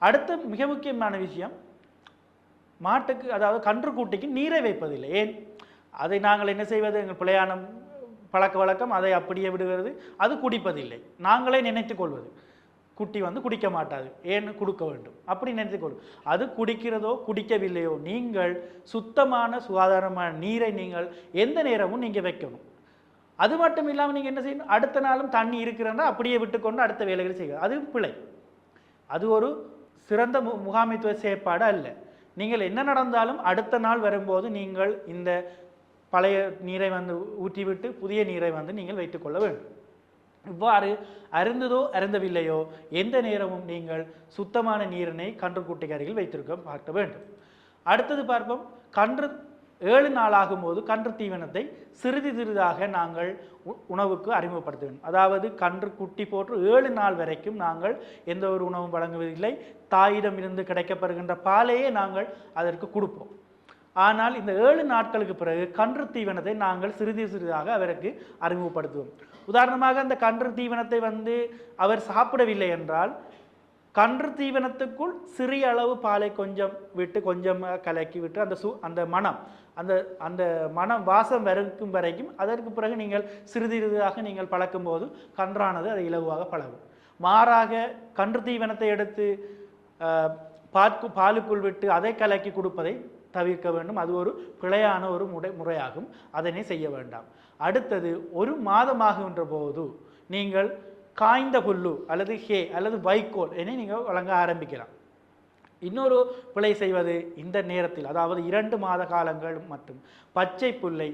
அடுத்த மிக முக்கியமான விஷயம், மாட்டுக்கு அதாவது கன்றுக்குட்டிக்கு நீரை வைப்பதில்லை. ஏன் அதை நாங்கள் என்ன செய்வது, எங்கள் பிழையான பழக்க வழக்கம், அதை அப்படியே விடுகிறது. அது குடிப்பதில்லை, நாங்களே நினைத்து கொள்வது. குட்டி குடிக்க மாட்டாது, ஏன்னு கொடுக்க வேண்டும் அப்படி நினைத்துக்கொள்ளும். அது குடிக்கிறதோ குடிக்கவில்லையோ, நீங்கள் சுத்தமான சுகாதாரமான நீரை நீங்கள் எந்த நேரமும் நீங்கள் வைக்கணும். அது மட்டும் இல்லாமல் நீங்கள் என்ன செய்யணும், அடுத்த நாளும் தண்ணி இருக்கிறன்னா அப்படியே விட்டுக்கொண்டு அடுத்த வேலைகளை செய்யணும். அது பிழை. அது ஒரு சிறந்த முகாமைத்துவ செயற்பாடு அல்ல. நீங்கள் என்ன நடந்தாலும் அடுத்த நாள் வரும்போது நீங்கள் இந்த பழைய நீரை ஊற்றிவிட்டு புதிய நீரை நீங்கள் வைத்துக்கொள்ள வேண்டும். இவ்வாறு அருந்ததோ அருந்தவில்லையோ எந்த நேரமும் நீங்கள் சுத்தமான நீரினை கன்றுக்குட்டிக்கு அருகில் வைத்திருக்க பார்க்க வேண்டும். அடுத்தது பார்ப்போம். கன்று 7 நாளாகும் போது கன்று தீவனத்தை சிறிதாக நாங்கள் உணவுக்கு அறிமுகப்படுத்த வேண்டும். அதாவது கன்று குட்டி போட்டு 7 நாள் வரைக்கும் நாங்கள் எந்த ஒரு உணவும் வழங்குவதில்லை. தாயிடம் இருந்து கிடைக்கப்படுகின்ற பாலையே நாங்கள் அதற்கு கொடுப்போம். ஆனால் இந்த 7 நாட்களுக்கு பிறகு கன்று தீவனத்தை நாங்கள் சிறிதாக அவருக்கு அறிமுகப்படுத்துவோம். உதாரணமாக அந்த கன்று தீவனத்தை அவர் சாப்பிடவில்லை என்றால் கன்று தீவனத்துக்குள் சிறிய அளவு பாலை கொஞ்சம் விட்டு கொஞ்சம் கலக்கி விட்டு அந்த மனம் அந்த மனம் வாசம் வரைக்கும் வரைக்கும் அதற்கு பிறகு நீங்கள் சிறிதாக நீங்கள் பழக்கும் போது கன்றானது அதை இலகுவாக பழகும். மாறாக கன்று தீவனத்தை எடுத்து பாலுக்குள் விட்டு அதை கலக்கி கொடுப்பதை தவிர்க்க வேண்டும். அது ஒரு பிழையான ஒரு முறையாகும். அதனை செய்ய வேண்டாம். அடுத்தது, 1 மாதமாகின்ற போது நீங்கள் காய்ந்த புல்லு அல்லது ஹே அல்லது வைக்கோல் என நீங்கள் வழங்க ஆரம்பிக்கலாம். இன்னொரு பிழை செய்வது, இந்த நேரத்தில் அதாவது 2 மாத காலங்கள் மட்டும் பச்சை புல்லை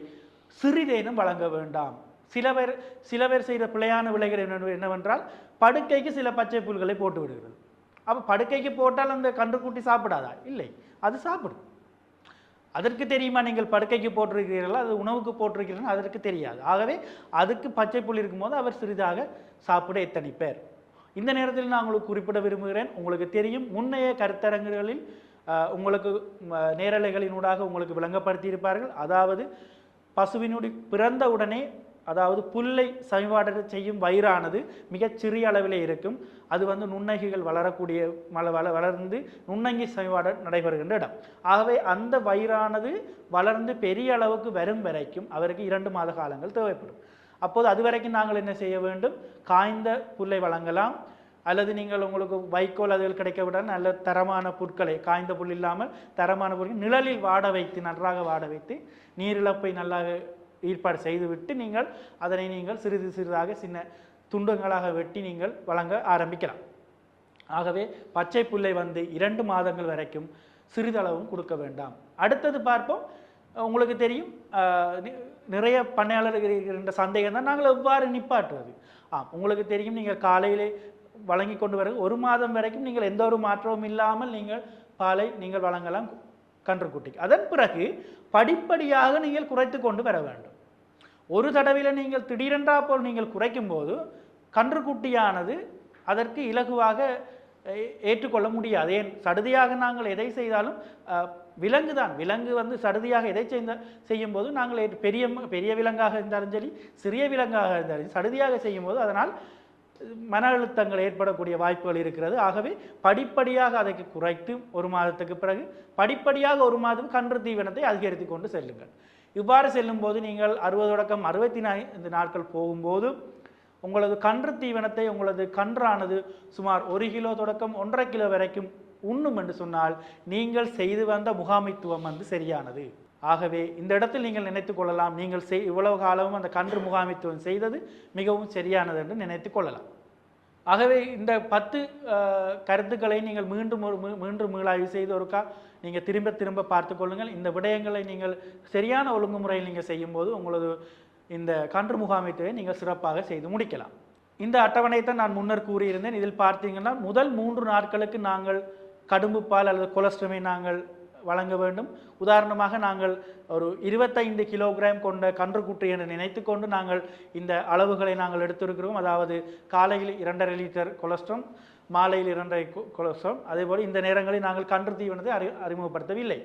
சிறிதேனும் வழங்க வேண்டாம். சில பேர் செய்த பிழையான விலைகள் என்னவென்றால் படுக்கைக்கு சில பச்சை புல்களை போட்டு விடுகிறது. அப்போ படுக்கைக்கு போட்டால் அந்த கன்றுக்குட்டி சாப்பிடாதா? இல்லை, அது சாப்பிடும். அதற்கு தெரியுமா நீங்கள் படுக்கைக்கு போட்டிருக்கிறீர்களா அது உணவுக்கு போட்டிருக்கிறீர்கள் அதற்கு தெரியாது. ஆகவே அதுக்கு பச்சை புல் இருக்கும்போது அவர் சிறிதாக சாப்பிட எத்தனிப்பேர். இந்த நேரத்தில் நான் உங்களுக்கு குறிப்பிட விரும்புகிறேன், உங்களுக்கு தெரியும் முன்னைய கருத்தரங்குகளில் உங்களுக்கு நேரலைகளினூடாக உங்களுக்கு விளங்கப்படுத்தி இருப்பார்கள். அதாவது பசுவினுடைய பிறந்த உடனே அதாவது புல்லை சமிபாடு செய்யும் வயிறானது மிகச் சிறிய அளவிலே இருக்கும். அது வந்து நுண்ணங்கிகள் வளரக்கூடிய வளர்ந்து நுண்ணங்கி சமிபாடு நடைபெறுகின்ற இடம். ஆகவே அந்த வயிறானது வளர்ந்து பெரிய அளவுக்கு வரும் வரைக்கும் அவருக்கு 2 மாத காலங்கள் தேவைப்படும். அப்போது அது வரைக்கும் நாங்கள் என்ன செய்ய வேண்டும், காய்ந்த புல்லை வழங்கலாம். அல்லது நீங்கள் உங்களுக்கு வைக்கோல் அதுகள் கிடைக்க விட நல்ல தரமான புற்களை, காய்ந்த புல் இல்லாமல் தரமான பொருட்கள் நிழலில் வாட வைத்து நன்றாக வாட வைத்து நீரிழப்பை நல்லா ஏற்பாடு செய்துவிட்டு நீங்கள் அதனை நீங்கள் சிறிது சிறிதாக சின்ன துண்டுங்களாக வெட்டி நீங்கள் வழங்க ஆரம்பிக்கலாம். ஆகவே பச்சை புல்லை வந்து 2 மாதங்கள் வரைக்கும் சிறிதளவும் கொடுக்க வேண்டாம். அடுத்தது பார்ப்போம். உங்களுக்கு தெரியும் நிறைய பண்ணையாளர்கள் இருக்கின்ற சந்தேகம் தான் நாங்கள் எவ்வாறு நிப்பாட்டுவது. உங்களுக்கு தெரியும் நீங்கள் காலையிலே வழங்கி கொண்டு வர 1 மாதம் வரைக்கும் நீங்கள் எந்த ஒரு மாற்றமும் இல்லாமல் நீங்கள் பாலை நீங்கள் வழங்கலாம் கன்றுக்குட்டிக்கு. அதன் பிறகு படிப்படியாக நீங்கள் குறைத்து கொண்டு வர வேண்டும். ஒரு தடவையில் நீங்கள் திடீரென்றா போல் நீங்கள் குறைக்கும் போது கன்றுக்குட்டியானது அதற்கு இலகுவாக ஏற்றுக்கொள்ள முடியாது. ஏன் சடுதியாக நாங்கள் எதை செய்தாலும் விலங்கு தான், விலங்கு வந்து சடுதியாக எதை செய்யும் போது நாங்கள் பெரிய விலங்காக இருந்தாலும் சரி சிறிய விலங்காக இருந்தாலும் சடுதியாக செய்யும் போது அதனால் மன அழுத்தங்கள் ஏற்படக்கூடிய வாய்ப்புகள் இருக்கிறது. ஆகவே படிப்படியாக அதை குறைத்து 1 மாதத்துக்கு பிறகு படிப்படியாக 1 மாதம் கன்று தீவனத்தை அதிகரித்து கொண்டு செல்லுங்கள். இவ்வாறு செல்லும் போது நீங்கள் 60 தொடக்கம் 65 நாட்கள் போகும்போது உங்களது கன்று தீவனத்தை உங்களது கன்றானது சுமார் 1 கிலோ தொடக்கம் 1.5 கிலோ வரைக்கும் உண்ணும் என்று சொன்னால் நீங்கள் செய்து வந்த முகாமைத்துவம் வந்து சரியானது. ஆகவே இந்த இடத்தில் நீங்கள் நினைத்து கொள்ளலாம், நீங்கள் இவ்வளவு காலமும் அந்த கன்று முகாமைத்துவம் செய்தது மிகவும் சரியானது என்று நினைத்து கொள்ளலாம். ஆகவே இந்த 10 கருத்துக்களை நீங்கள் மீண்டும் மீளாய்வு செய்து ஒருக்கா நீங்கள் திரும்ப பார்த்து கொள்ளுங்கள். இந்த விடயங்களை நீங்கள் சரியான ஒழுங்குமுறையில் நீங்கள் செய்யும்போது உங்களது இந்த கன்று முகாமைத்துவத்தை நீங்கள் சிறப்பாக செய்து முடிக்கலாம். இந்த அட்டவணை தான் நான் முன்னர் கூறியிருந்தேன். இதில் பார்த்தீங்கன்னா முதல் 3 நாட்களுக்கு நாங்கள் கடும்பு பால் அல்லது கொலஸ்ட்ரமை நாங்கள் வழங்க வேண்டும். உதாரணமாக நாங்கள் ஒரு 25 கிலோகிராம் கொண்ட கன்றுக்குட்டி என்று நினைத்து கொண்டு நாங்கள் இந்த அளவுகளை நாங்கள் எடுத்திருக்கிறோம். அதாவது காலையில் 2.5 லிட்டர் கொலஸ்ட்ரம், மாலையில் 2.5 கொலஸ்ட்ரம். அதேபோல் இந்த நேரங்களில் நாங்கள் கன்று தீவனத்தை அறிமுகப்படுத்தவில்லை.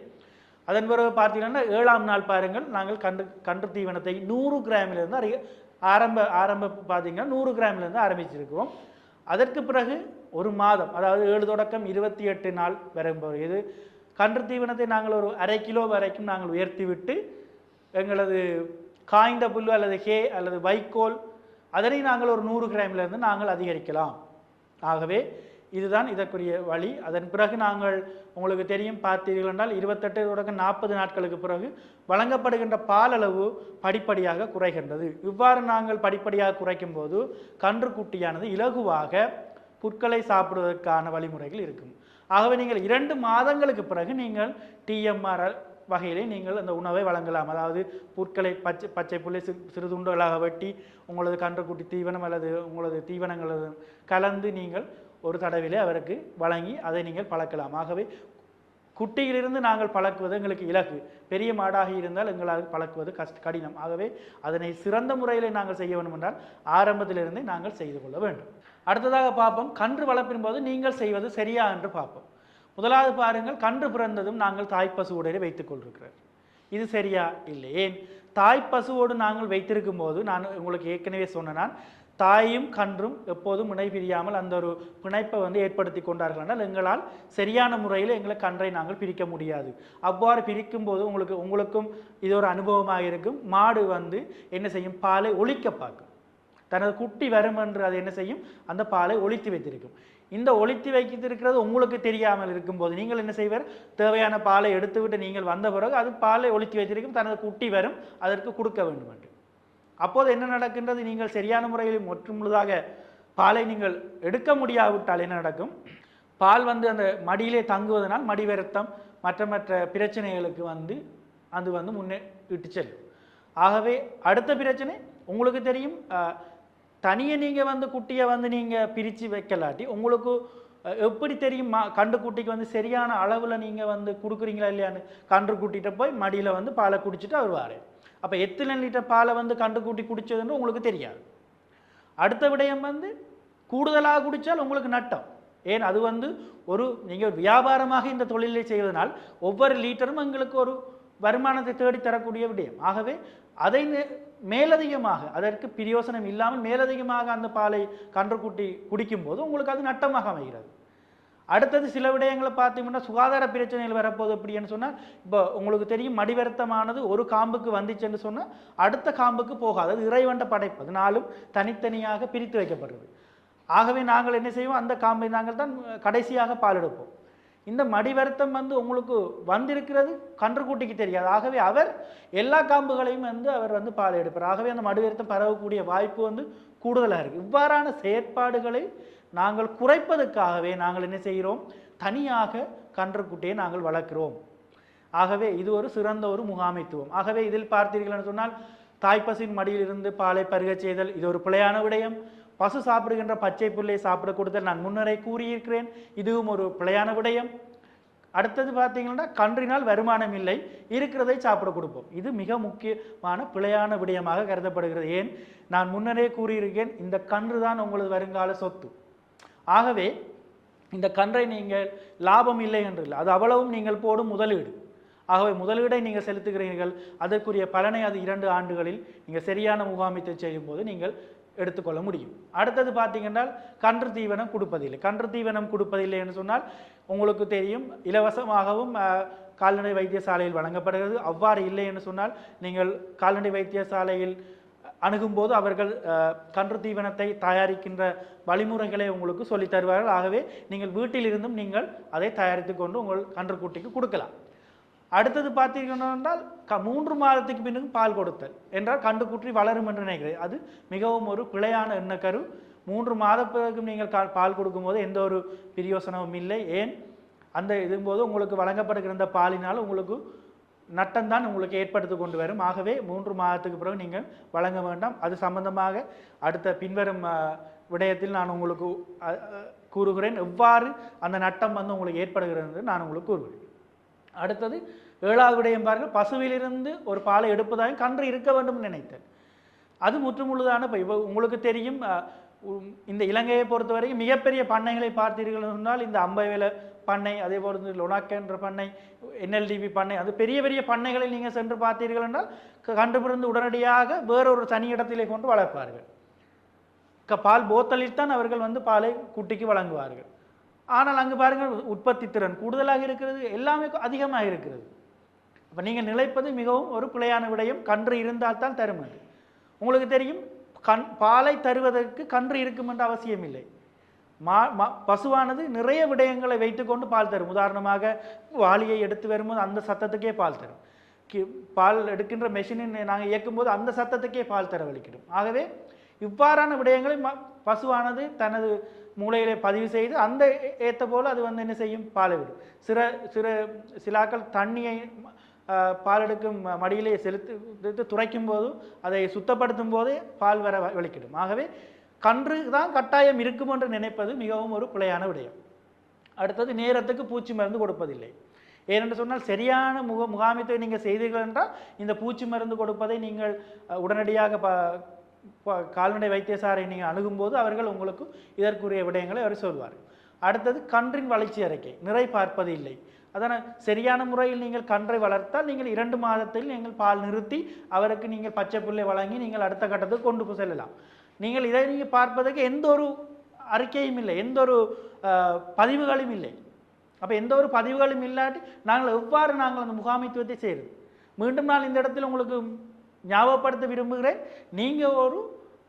அதன் பிறகு பார்த்தீங்கன்னா 7ஆம் நாள் பாருங்கள் நாங்கள் கன்று தீவனத்தை 100 கிராமிலிருந்து ஆரம்ப பார்த்தீங்கன்னா 100 கிராமிலிருந்து ஆரம்பிச்சிருக்கிறோம். அதற்கு பிறகு 1 மாதம் அதாவது 7 தொடக்கம் 28 நாள் வரும்போது இது கன்று தீவனத்தை நாங்கள் ஒரு 1/2 கிலோ வரைக்கும் நாங்கள் உயர்த்தி விட்டு எங்களது காய்ந்த புல் அல்லது ஹே அல்லது வைக்கோல் அதனை நாங்கள் ஒரு 100 கிராமிலிருந்து நாங்கள் அதிகரிக்கலாம். ஆகவே இதுதான் இதற்குரிய வழி. அதன் பிறகு நாங்கள் உங்களுக்கு தெரியும் பார்த்தீர்கள் என்றால் 28 தொடக்கம் 40 நாட்களுக்கு பிறகு வழங்கப்படுகின்ற பால் அளவு படிப்படியாக குறைகின்றது. இவ்வாறு நாங்கள் படிப்படியாக குறைக்கும் போது கன்றுக்குட்டியானது இலகுவாக புற்களை சாப்பிடுவதற்கான வழிமுறைகள் இருக்கும். ஆகவே நீங்கள் 2 மாதங்களுக்கு பிறகு நீங்கள் TMR வகையிலே நீங்கள் அந்த உணவை வழங்கலாம். அதாவது புற்களை பச்சை புல்லை சிறு துண்டுகளாக வெட்டி உங்களது கன்றுக்குட்டி தீவனம் அல்லது உங்களது தீவனங்களது கலந்து நீங்கள் ஒரு தடவிலே அவருக்கு வழங்கி அதை நீங்கள் பழக்கலாம். ஆகவே குட்டியிலிருந்து நாங்கள் பழக்குவது எங்களுக்கு இலகு. பெரிய மாடாக இருந்தால் எங்களால் பழக்குவது கடினம். ஆகவே அதனை சிறந்த முறையில் நாங்கள் செய்ய வேண்டும் என்றால் ஆரம்பத்திலிருந்தே நாங்கள் செய்து கொள்ள வேண்டும். அடுத்ததாக பார்ப்போம், கன்று வளர்ப்பின் போது நீங்கள் செய்வது சரியா என்று பார்ப்போம். முதலாவது பாருங்கள், கன்று பிறந்ததும் நாங்கள் தாய்ப்பசுவோடு வைத்துக் கொண்டிருக்கிறோம். இது சரியா இல்லை. ஏன் தாய்ப்பசுவோடு நாங்கள் வைத்திருக்கும் போது நான் உங்களுக்கு ஏற்கனவே சொன்னேன், தாயும் கன்றும் எப்போதும் இணை பிரியாமல் அந்த ஒரு பிணைப்பை வந்து ஏற்படுத்தி கொண்டார்கள் என்றால் எங்களால் சரியான முறையில் எங்களை கன்றை நாங்கள் பிரிக்க முடியாது. அவ்வாறு பிரிக்கும் போது உங்களுக்கும் இது ஒரு அனுபவமாக இருக்கும். மாடு வந்து என்ன செய்யும், பாலை ஒழிக்க பார்க்கும். தனது குட்டி வரும் என்று அது என்ன செய்யும், அந்த பாலை ஒழித்து வைத்திருக்கும். இந்த ஒழித்து வைத்திருக்கிறது உங்களுக்கு தெரியாமல் இருக்கும்போது நீங்கள் என்ன செய்வார், தேவையான பாலை எடுத்துவிட்டு நீங்கள் வந்த பிறகு அது பாலை ஒழித்து வைத்திருக்கும், தனது குட்டி வரும், அதற்கு கொடுக்க வேண்டும் என்று. அப்போது என்ன நடக்கின்றது, நீங்கள் சரியான முறையில் முழுதாக பாலை நீங்கள் எடுக்க முடியாவிட்டால் என்ன நடக்கும், பால் வந்து அந்த மடியிலே தங்குவதனால் மடி வருத்தம் மற்ற பிரச்சனைகளுக்கு வந்து அது வந்து முன்னே இட்டு செல்லும். ஆகவே அடுத்த பிரச்சனை உங்களுக்கு தெரியும், தனியே நீங்கள் வந்து குட்டியை வந்து நீங்கள் பிரித்து வைக்கலாட்டி உங்களுக்கு எப்படி தெரியும் கன்றுக்குட்டிக்கு வந்து சரியான அளவில் நீங்கள் வந்து கொடுக்குறீங்களா இல்லையான்னு கன்றுக்குட்டிகிட்ட போய் மடியில் வந்து பாலை குடிச்சிட்டு அவர் வாரு. அப்போ எத்தனை லிட்டர் பாலை வந்து கன்றுக்குட்டி குடிச்சதுன்னு உங்களுக்கு தெரியாது. அடுத்த விடயம் வந்து கூடுதலாக குடித்தால் உங்களுக்கு நட்டம். ஏன் அது வந்து நீங்கள் வியாபாரமாக இந்த தொழிலை செய்வதனால் ஒவ்வொரு லிட்டரும் எங்களுக்கு ஒரு வருமானத்தை தேடித்தரக்கூடிய விடயம். ஆகவே அதை மேலதிகமாக அதற்கு பிரயோசனம் இல்லாமல் மேலதிகமாக அந்த பாலை கன்றுக்குட்டி குடிக்கும்போது உங்களுக்கு அது நட்டமாக அமைகிறது. அடுத்தது சில விடயங்களை பார்த்தீங்கன்னா சுகாதார பிரச்சனைகள் வரப்போகுது. எப்படின்னு சொன்னால் இப்போ உங்களுக்கு தெரியும் மடிவருத்தமானது ஒரு காம்புக்கு வந்துச்சுன்னு சொன்னால் அடுத்த காம்புக்கு போகாது. அது இறைவண்ட படைப்பு, அதனாலும் தனித்தனியாக பிரித்து வைக்கப்படுறது. ஆகவே நாங்கள் என்ன செய்வோம், அந்த காம்பை நாங்கள் தான் கடைசியாக பால் எடுப்போம். இந்த மடிவருத்தம் வந்து உங்களுக்கு வந்திருக்கிறது கன்றுக்குட்டிக்கு தெரியாது. ஆகவே அவர் எல்லா காம்புகளையும் வந்து அவர் வந்து பால் எடுப்பார். ஆகவே அந்த மடிவருத்தம் பரவக்கூடிய வாய்ப்பு வந்து கூடுதலாக இருக்குது. இவ்வாறான செயற்பாடுகளை நாங்கள் குறைப்பதற்காகவே நாங்கள் என்ன செய்கிறோம், தனியாக கன்றுக்குட்டியை நாங்கள் வளர்க்கிறோம். ஆகவே இது ஒரு சிறந்த ஒரு முகாமைத்துவம். ஆகவே இதில் பார்த்தீர்கள் சொன்னால் தாய்ப்பசின் மடியிலிருந்து பாலை பருகச் செய்தல் இது ஒரு பிழையான விடயம். பசு சாப்பிடுகின்ற பச்சை புல்லை சாப்பிட கொடுத்தல் நான் முன்னரே கூறியிருக்கிறேன், இதுவும் ஒரு பிழையான விடயம். அடுத்தது பார்த்தீங்கன்னா கன்றினால் வருமானம் இல்லை, இருக்கிறதை சாப்பிட கொடுப்போம், இது மிக முக்கியமான பிழையான விடயமாக கருதப்படுகிறது. ஏன், நான் முன்னரே கூறியிருக்கேன், இந்த கன்று தான் உங்களது வருங்கால சொத்து. ஆகவே இந்த கன்றை நீங்கள் லாபம் இல்லை என்று இல்லை, அது அவ்வளவும் நீங்கள் போடும் முதலீடு. ஆகவே முதலீடை நீங்கள் செலுத்துகிறீர்கள், அதற்குரிய பலனை அது 2 ஆண்டுகளில் நீங்கள் சரியான முகாமித்தை செய்யும் போது நீங்கள் எடுத்துக்கொள்ள முடியும். அடுத்தது பார்த்தீங்கன்னா கன்று தீவனம் கொடுப்பதில்லை. கன்று தீவனம் கொடுப்பதில்லை என்று சொன்னால் உங்களுக்கு தெரியும் இலவசமாகவும் கால்நடை வைத்தியசாலையில் வழங்கப்படுகிறது. அவ்வாறு இல்லை என்று சொன்னால் நீங்கள் கால்நடை வைத்தியசாலையில் அணுகும்போது அவர்கள் கன்று தீவனத்தை தயாரிக்கின்ற வழிமுறைகளை உங்களுக்கு சொல்லித் தருவார்கள். ஆகவே நீங்கள் வீட்டில் இருந்தும் நீங்கள் அதை தயாரித்து கொண்டு உங்கள் கன்றுக்குட்டிக்கு கொடுக்கலாம். அடுத்தது பார்த்தீங்கன்னா என்றால் 3 மாதத்துக்கு பின்னும் பால் கொடுத்தல் என்றால் கன்றுக்குட்டி வளரும் என்று நினைக்கிறேன். அது மிகவும் ஒரு பிழையான எண்ணக்கரு. 3 மாதத்துக்கும் நீங்கள் பால் கொடுக்கும்போது எந்த ஒரு பிரயோசனமும் இல்லை. ஏன், அந்த இதும்போது உங்களுக்கு வழங்கப்படுகிற இந்த பாலினால் உங்களுக்கு நட்டம்தான் உங்களுக்கு ஏற்படுத்தி கொண்டு வரும். ஆகவே 3 மாதத்துக்கு பிறகு நீங்கள் வழங்க வேண்டாம். அது சம்பந்தமாக அடுத்த பின்வரும் விடயத்தில் நான் உங்களுக்கு கூறுகிறேன், எவ்வாறு அந்த நட்டம் வந்து உங்களுக்கு ஏற்படுகிறது நான் உங்களுக்கு கூறுகிறேன். அடுத்தது 7வது விடயம் பாருங்கள், பசுவிலிருந்து ஒரு பாலை எடுப்பதாக கன்று இருக்க வேண்டும் நினைத்தேன். அது முற்றுமுழுதான இப்போ உங்களுக்கு தெரியும் இந்த இலங்கையை பொறுத்தவரைக்கும் மிகப்பெரிய பண்ணைகளை பார்த்தீர்கள் சொன்னால் இந்த அம்பைவேல பண்ணை, அதே போல லொனாக் என்ற பண்ணை, NLDB பண்ணை, அது பெரிய பெரிய பண்ணைகளில் நீங்கள் சென்று பார்த்தீர்கள் என்றால் கண்டுபிடிந்து உடனடியாக வேறொரு தனி இடத்திலே கொண்டு வளர்ப்பார்கள். பால் போத்தலில் தான் அவர்கள் வந்து பாலை குட்டிக்கு வழங்குவார்கள். ஆனால் அங்கு பாருங்கள் உற்பத்தி திறன் கூடுதலாக இருக்கிறது, எல்லாமே அதிகமாக இருக்கிறது. அப்போ நீங்கள் நிலைப்பது மிகவும் ஒரு பிழையான விடயம். கன்று இருந்தால் தான் தரும். உங்களுக்கு தெரியும் பாலை தருவதற்கு கன்று இருக்கும் என்ற அவசியம் இல்லை. பசுவானது நிறைய விடயங்களை வைத்துக்கொண்டு பால் தரும். உதாரணமாக வாளியை எடுத்து வரும்போது அந்த சத்தத்துக்கே பால் தரும். பால் எடுக்கின்ற மெஷினை நாங்கள் இயக்கும்போது அந்த சத்தத்துக்கே பால் தர வலிக்கிறோம். ஆகவே இவ்வாறான விடயங்களை பசுவானது தனது மூளையிலே பதிவு செய்து அந்த ஏற்ற போல் அது வந்து என்ன செய்யும், பாலை விடும். சிலாக்கள் தண்ணியை பால் எடுக்கும் மடியிலே செலுத்து துரைக்கும் போதும் அதை சுத்தப்படுத்தும் போதே பால் வர வலிக்கிடும். ஆகவே கன்று தான் கட்டாயம் இருக்கும் என்று நினைப்பது மிகவும் ஒரு பிழையான விடயம். அடுத்தது நேரத்துக்கு பூச்சி மருந்து கொடுப்பதில்லை. ஏனென்று சொன்னால் சரியான முகாமித்தை நீங்கள் செய்தீர்கள் என்றால் இந்த பூச்சி மருந்து கொடுப்பதை நீங்கள் உடனடியாக கால்நடை வைத்தியசாலை நீங்கள் அணுகும்போது அவர்கள் உங்களுக்கு இதற்குரிய விடயங்களை அவர் சொல்வார். அடுத்தது கன்றின் வளர்ச்சி அறிக்கை நிறை பார்ப்பது இல்லை. அதனால் சரியான முறையில் நீங்கள் கன்றை வளர்த்தால் நீங்கள் 2 மாதத்தில் நீங்கள் பால் நிறுத்தி அவருக்கு நீங்கள் பச்சை புல்லை வழங்கி நீங்கள் அடுத்த கட்டத்துக்கு கொண்டு செல்லலாம். நீங்கள் இதை நீங்கள் பார்ப்பதற்கு எந்த ஒரு அறிக்கையும் இல்லை, எந்த ஒரு பதிவுகளும் இல்லை. அப்போ எந்த ஒரு பதிவுகளும் இல்லாட்டி நாங்கள் எவ்வாறு நாங்கள் அந்த முகாமைத்துவத்தை செய்கிறது? மீண்டும் நான் இந்த இடத்தில் உங்களுக்கு ஞாபகப்படுத்த விரும்புகிறேன், நீங்கள் ஒரு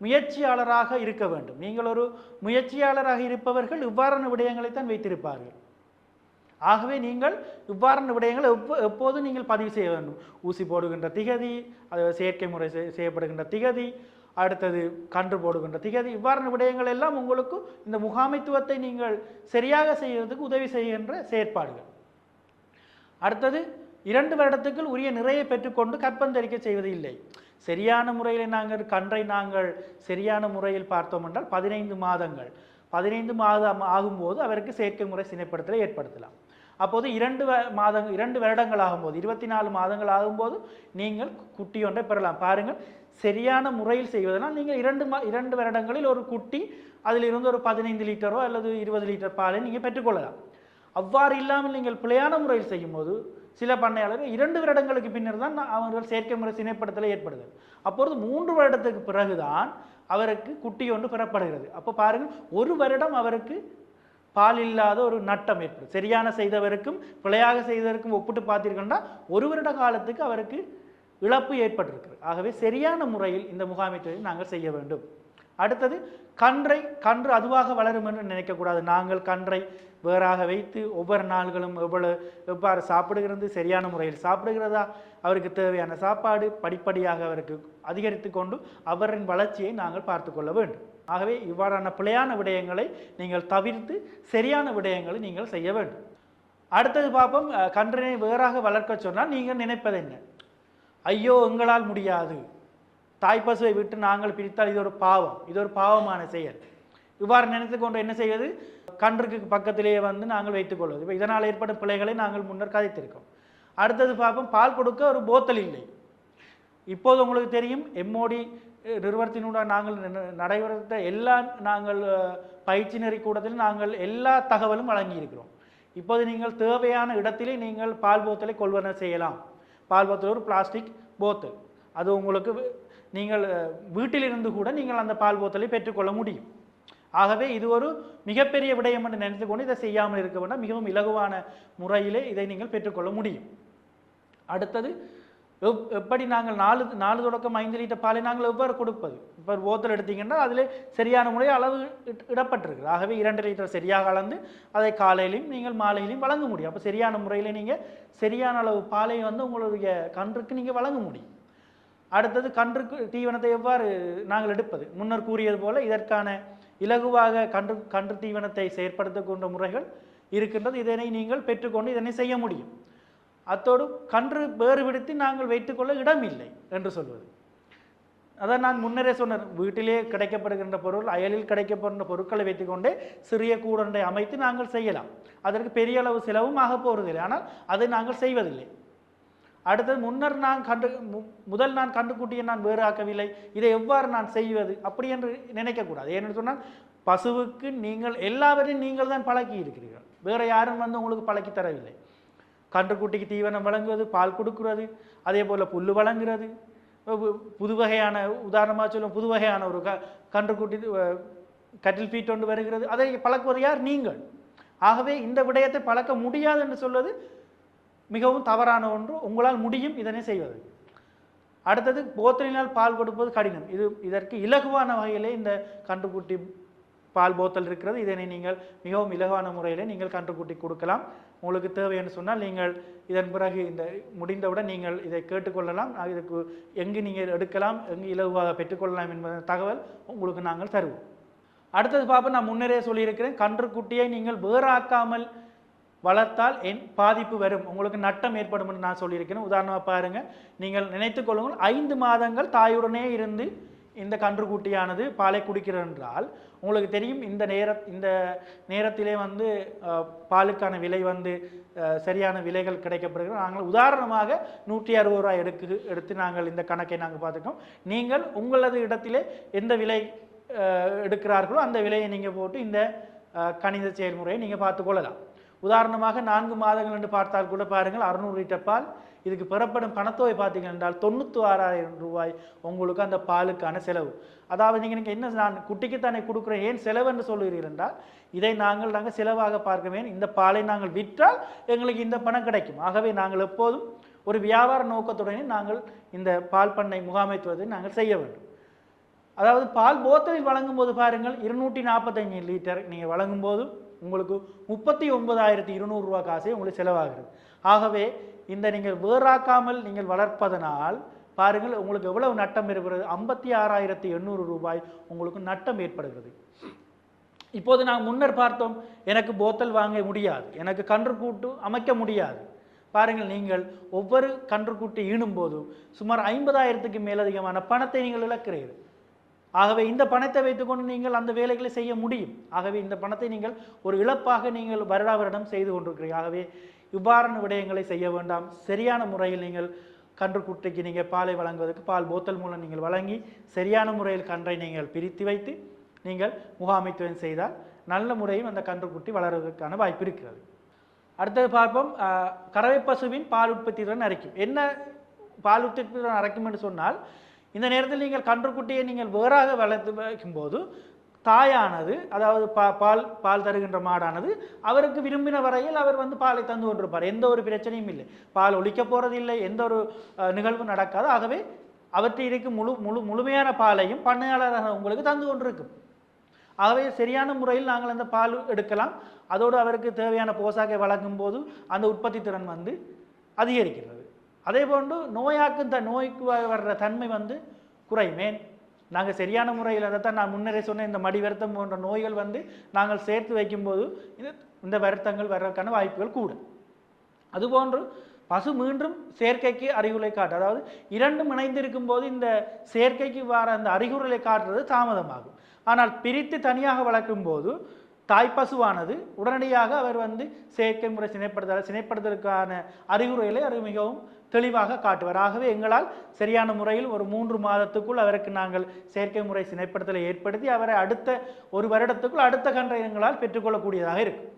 முயற்சியாளராக இருக்க வேண்டும். நீங்கள் ஒரு முயற்சியாளராக இருப்பவர்கள் இவ்வாறான விடயங்களைத்தான் வைத்திருப்பார்கள். ஆகவே நீங்கள் இவ்வாறான விடயங்களை எப்போதும் நீங்கள் பதிவு செய்ய வேண்டும். ஊசி போடுகின்ற திகதி, அது செயற்கை முறை செய்யப்படுகின்ற திகதி, அடுத்தது கன்று போடுகின்ற திகதி, இவ்வாறான விடயங்கள் எல்லாம் உங்களுக்கு இந்த முகாமைத்துவத்தை நீங்கள் சரியாக செய்வதற்கு உதவி செய்கின்ற செயற்பாடுகள். அடுத்தது 2 வருடத்துக்குள் உரிய நிறைய பெற்றுக்கொண்டு கற்பந்தரிக்கை செய்வது இல்லை. சரியான முறையில் கன்றை நாங்கள் சரியான முறையில் பார்த்தோம் என்றால் 15 மாதங்கள் 15 மாதம் ஆகும்போது அவருக்கு செயற்கை முறை சினைப்படுத்தலை ஏற்படுத்தலாம். அப்போது 2 வருடங்கள் ஆகும்போது 24 மாதங்கள் ஆகும்போது நீங்கள் குட்டி ஒன்றை பெறலாம். பாருங்கள், சரியான முறையில் செய்வதனால் நீங்கள் 2 வருடங்களில் ஒரு குட்டி அதிலிருந்து ஒரு 15 லிட்டரோ அல்லது 20 லிட்டர் பாலை நீங்கள் பெற்றுக்கொள்ளலாம். அவ்வாறு இல்லாமல் நீங்கள் பிழையான முறையில் செய்யும்போது சில பண்ணையாளர்கள் 2 வருடங்களுக்கு பின்னர் தான் அவர்கள் செயற்கை முறை சினைப்படுத்தலை ஏற்படுது. அப்பொழுது 3 வருடத்துக்கு பிறகுதான் அவருக்கு குட்டி ஒன்று பெறப்படுகிறது. அப்போ பாருங்கள், 1 வருடம் அவருக்கு பால் இல்லாத ஒரு நட்டம் ஏற்படும். சரியான செய்தவருக்கும் பிழையாக செய்தவருக்கும் ஒப்பிட்டு பார்த்தீர்கள்னா 1 வருட காலத்துக்கு அவருக்கு இழப்பு ஏற்பட்டிருக்கிறது. ஆகவே சரியான முறையில் இந்த முகாமைத்துவத்தை நாங்கள் செய்ய வேண்டும். அடுத்தது, கன்று அதுவாக வளரும் என்று நினைக்கக்கூடாது. நாங்கள் கன்றை வேறாக வைத்து ஒவ்வொரு நாள்களும் எவ்வாறு சாப்பிடுகிறது, சரியான முறையில் சாப்பிடுகிறதா, அவருக்கு தேவையான சாப்பாடு படிப்படியாக அவருக்கு அதிகரித்து கொண்டு அவரின் வளர்ச்சியை நாங்கள் பார்த்து கொள்ள வேண்டும். ஆகவே இவ்வாறான பிழையான விடயங்களை நீங்கள் தவிர்த்து சரியான விடயங்களை நீங்கள் செய்ய வேண்டும். அடுத்தது பார்ப்போம், கன்றினை வேறாக வளர்க்க சொன்னால் நீங்கள் நினைப்பது என்ன? ஐயோ, எங்களால் முடியாது, தாய்ப்பசுவை விட்டு நாங்கள் பிரித்தால் இது ஒரு பாவம், இது ஒரு பாவமான செயல். இவ்வாறு நினைத்து கொண்டு என்ன செய்வது? கன்றுக்கு பக்கத்திலேயே வந்து நாங்கள் வைத்துக்கொள்வது. இப்போ இதனால் ஏற்படும் பிழைகளை நாங்கள் முன்னர் கதைத்திருக்கோம். அடுத்தது பார்ப்போம், பால் கொடுக்க ஒரு போத்தல் இல்லை. இப்போது உங்களுக்கு தெரியும், எம்ஓடி நிறுவனத்தினுடன் நாங்கள் நடைபெறுத்த நாங்கள் பயிற்சி நெறி கூடத்தில் நாங்கள் எல்லா தகவலும் வழங்கியிருக்கிறோம். இப்போது நீங்கள் தேவையான இடத்திலே நீங்கள் பால் போத்தலை கொள்வன செய்யலாம். பால் போத்தல் ஒரு பிளாஸ்டிக் போத்தல், அது உங்களுக்கு நீங்கள் வீட்டிலிருந்து கூட நீங்கள் அந்த பால் போத்தலை பெற்றுக்கொள்ள முடியும். ஆகவே இது ஒரு மிகப்பெரிய விடயம் என்று நினைத்து கொண்டு இதை செய்யாமல் இருக்க வேண்டாம். மிகவும் இலகுவான முறையிலே இதை நீங்கள் பெற்றுக்கொள்ள முடியும். அடுத்தது, எப்படி நாங்கள் 4 தொடக்கம் 5 லிட்டர் பாலை நாங்கள் எவ்வாறு கொடுப்பது? இப்போ போத்தல் எடுத்தீங்கன்னா அதில் சரியான முறையில் அளவு இடப்பட்டிருக்கு. ஆகவே 2 லிட்டர் சரியாக அளந்து அதை காலையிலையும் நீங்கள் மாலையிலையும் வழங்க முடியும். அப்போ சரியான முறையில் நீங்கள் சரியான அளவு பாலை வந்து உங்களுடைய கன்றுக்கு நீங்கள் வழங்க முடியும். அடுத்தது, கன்றுக்கு தீவனத்தை எவ்வாறு நாங்கள் எடுப்பது? முன்னர் கூறியது போல இதற்கான இலகுவாக கன்று தீவனத்தை செயற்படுத்தக்கூடிய முறைகள் இருக்கின்றது. இதனை நீங்கள் பெற்றுக்கொண்டு இதனை செய்ய முடியும். அத்தோடு கன்று வேறு விடுத்து நாங்கள் வைத்துக்கொள்ள இடம் இல்லை என்று சொல்வது. அதான் நான் முன்னரே சொன்னேன், வீட்டிலே கிடைக்கப்படுகின்ற பொருள், அயலில் கிடைக்கப்படுகின்ற பொருட்களை வைத்துக்கொண்டே சிறிய கூடொன்றை அமைத்து நாங்கள் செய்யலாம். அதற்கு பெரிய அளவு செலவும் ஆக போவதில்லை. ஆனால் அதை நாங்கள் செய்வதில்லை. அடுத்தது, முன்னர் முதல் நான் கன்றுக்குட்டியை நான் வேறு ஆக்கவில்லை, இதை எவ்வாறு நான் செய்வது அப்படி என்று நினைக்கக்கூடாது. ஏன்னு சொன்னால், பசுவுக்கு நீங்கள் எல்லாவற்றையும் நீங்கள் தான் பழக்கி இருக்கிறீர்கள், வேறு யாரும் வந்து உங்களுக்கு பழக்கி தரவில்லை. கன்றுக்குட்டிக்கு தீவனம் வழங்குவது, பால் கொடுக்கிறது, அதே போல் புல் வழங்குறது, புது வகையான, உதாரணமாக சொல்லும், புது வகையான ஒரு கன்றுக்குட்டி கட்டில் ஃபீட் ஒன்று வருகிறது, அதை பழக்குவது யார்? நீங்கள். ஆகவே இந்த விடயத்தை பழக்க முடியாது என்று சொல்வது மிகவும் தவறான ஒன்று. உங்களால் முடியும் இதனை செய்வது. அடுத்தது, போத்தலினால் பால் கொடுப்பது கடினம். இதற்கு இலகுவான வகையிலே இந்த கன்றுக்குட்டி பால் போத்தல் இருக்கிறது. இதனை நீங்கள் மிகவும் இலகுவான முறையிலே நீங்கள் கன்றுக்குட்டி கொடுக்கலாம். உங்களுக்கு தேவை என்று சொன்னால் நீங்கள் இதன் பிறகு இந்த முடிந்தவுடன் நீங்கள் இதை கேட்டுக்கொள்ளலாம். இதுக்கு எங்கு நீங்கள் எடுக்கலாம், எங்கு இலகுவாக பெற்றுக்கொள்ளலாம் என்பத தகவல் உங்களுக்கு நாங்கள் தருவோம். அடுத்தது பார்ப்போம், நான் முன்னரே சொல்லியிருக்கிறேன், கன்றுக்குட்டியை நீங்கள் வேறாக்காமல் வளர்த்தால் பாதிப்பு வரும், உங்களுக்கு நட்டம் ஏற்படும் என்று நான் சொல்லியிருக்கிறேன். உதாரணமாக பாருங்கள், நீங்கள் நினைத்துக் கொள்ளுங்கள், 5 மாதங்கள் தாயுடனே இருந்து இந்த கன்றுக்குட்டியானது பாலை குடிக்கிறது என்றால் உங்களுக்கு தெரியும், இந்த நேரத்திலே வந்து பாலுக்கான விலை வந்து சரியான விலைகள் கிடைக்கப்படுகிறது. நாங்கள் உதாரணமாக 160 ரூபாய் எடுத்து நாங்கள் இந்த கணக்கை நாங்கள் பார்த்துக்கோம். நீங்கள் உங்களது இடத்திலே எந்த விலை எடுக்கிறார்களோ அந்த விலையை நீங்கள் போட்டு இந்த கணித செயல்முறையை நீங்கள் பார்த்துக்கொள்ளலாம். உதாரணமாக 4 மாதங்கள் என்று பார்த்தால் கூட பாருங்கள், 600 லிட்டர் பால், இதுக்கு பெறப்படும் பணத்தொகை பார்த்தீங்க என்றால் 96,000 ரூபாய் உங்களுக்கு அந்த பாலுக்கான செலவு. அதாவது நீங்கள் என்ன, நான் குட்டிக்குத்தானே கொடுக்குறேன், ஏன் செலவு என்று சொல்லுகிறீர்கள் என்றால் இதை நாங்கள் செலவாக பார்க்க வேண்டும். இந்த பாலை நாங்கள் விற்றால் எங்களுக்கு இந்த பணம் கிடைக்கும். ஆகவே நாங்கள் எப்போதும் ஒரு வியாபார நோக்கத்துடனே நாங்கள் இந்த பால் பண்ணை முகாமைத்துவத்தை நாங்கள் செய்ய வேண்டும். அதாவது பால் போத்தலில் வழங்கும் போது பாருங்கள், 245 லிட்டர் நீங்கள் வழங்கும் போது உங்களுக்கு 39,200 ரூபா காசே உங்களுக்கு செலவாகிறது. ஆகவே இந்த நீங்கள் வேறாக்காமல் நீங்கள் வளர்ப்பதனால் பாருங்கள் உங்களுக்கு எவ்வளவு நட்டம் இருக்கிறது, 56,800 ரூபாய் உங்களுக்கு நட்டம் ஏற்படுகிறது. இப்போது நாங்கள் முன்னர் பார்த்தோம், எனக்கு போத்தல் வாங்க முடியாது, எனக்கு கன்றுக்கூட்டு அமைக்க முடியாது. பாருங்கள், நீங்கள் ஒவ்வொரு கன்றுக்குட்டி ஈனும் போதும் சுமார் 50,000க்கு மேலதிகமான பணத்தை நீங்கள் இழக்கிறீர்கள். ஆகவே இந்த பணத்தை வைத்துக்கொண்டு நீங்கள் அந்த வேலைகளை செய்ய முடியும். ஆகவே இந்த பணத்தை நீங்கள் ஒரு இழப்பாக நீங்கள் வருடம் செய்து கொண்டிருக்கிறீர்கள். ஆகவே இவ்வாறான விடயங்களை செய்ய வேண்டாம். சரியான முறையில் நீங்கள் கன்றுக்குட்டிக்கு நீங்கள் பாலை வழங்குவதற்கு பால் போத்தல் மூலம் நீங்கள் வழங்கி சரியான முறையில் கன்றை நீங்கள் பிரித்து வைத்து நீங்கள் முகாமைத்துவம் செய்தால் நல்ல முறையில் அந்த கன்றுக்குட்டி வளர்வதற்கான வாய்ப்பு இருக்கிறது. அடுத்தது பார்ப்போம், கறவை பசுவின் பால் உற்பத்தி திறன் அரைக்கும். என்ன பால் உற்பத்தி திறன் அரைக்கும் என்று சொன்னால், இந்த நேரத்தில் நீங்கள் கன்றுக்குட்டியை நீங்கள் வேறாக வளர்த்து வைக்கும்போது தாயானது, அதாவது பால் தருகின்ற மாடானது அவருக்கு விரும்பின வரையில் அவர் பாலை தந்து கொண்டிருப்பார். எந்த ஒரு பிரச்சனையும் இல்லை, பால் ஒழிக்க போறது இல்லை, எந்த ஒரு நிகழ்வு நடக்காது. ஆகவே அவற்றை இருக்கும் முழுமையான பாலையும் பண்ணையாளராக உங்களுக்கு தந்து கொண்டிருக்கும். ஆகவே சரியான முறையில் நாங்கள் அந்த பால் எடுக்கலாம். அதோடு அவருக்கு தேவையான போசாக்கை வழங்கும் போது அந்த உற்பத்தி திறன் அதிகரிக்கிறது. அதே போன்று நோய்க்கு வர்ற தன்மை குறையுமே. நாங்கள் சரியான முறையில் அதைத்தான் நான் முன்னரே சொன்ன இந்த மடி வருத்தம் போன்ற நோய்கள் நாங்கள் சேர்த்து வைக்கும்போது இந்த வருத்தங்கள் வர்றதுக்கான வாய்ப்புகள் கூட. அதுபோன்று பசு மீண்டும் செயற்கைக்கு அறிகுறலை காட்டு, அதாவது இரண்டும் இணைந்திருக்கும் போது இந்த செயற்கைக்கு வர அந்த அறிகுறலை காட்டுறது தாமதமாகும். ஆனால் பிரித்து தனியாக வளர்க்கும் போது தாய்ப்பசுவானது உடனடியாக அவர் செயற்கை முறை சினைப்படுதலுக்கான அறிகுறிகளை அவர் மிகவும் தெளிவாக காட்டுவார். ஆகவே எங்களால் சரியான முறையில் ஒரு 3 மாதத்துக்குள் அவருக்கு நாங்கள் செயற்கை முறை சினைப்படுத்தலை ஏற்படுத்தி அவரை அடுத்த 1 வருடத்துக்குள் அடுத்த கன்றை எங்களால் பெற்றுக்கொள்ளக்கூடியதாக இருக்கும்.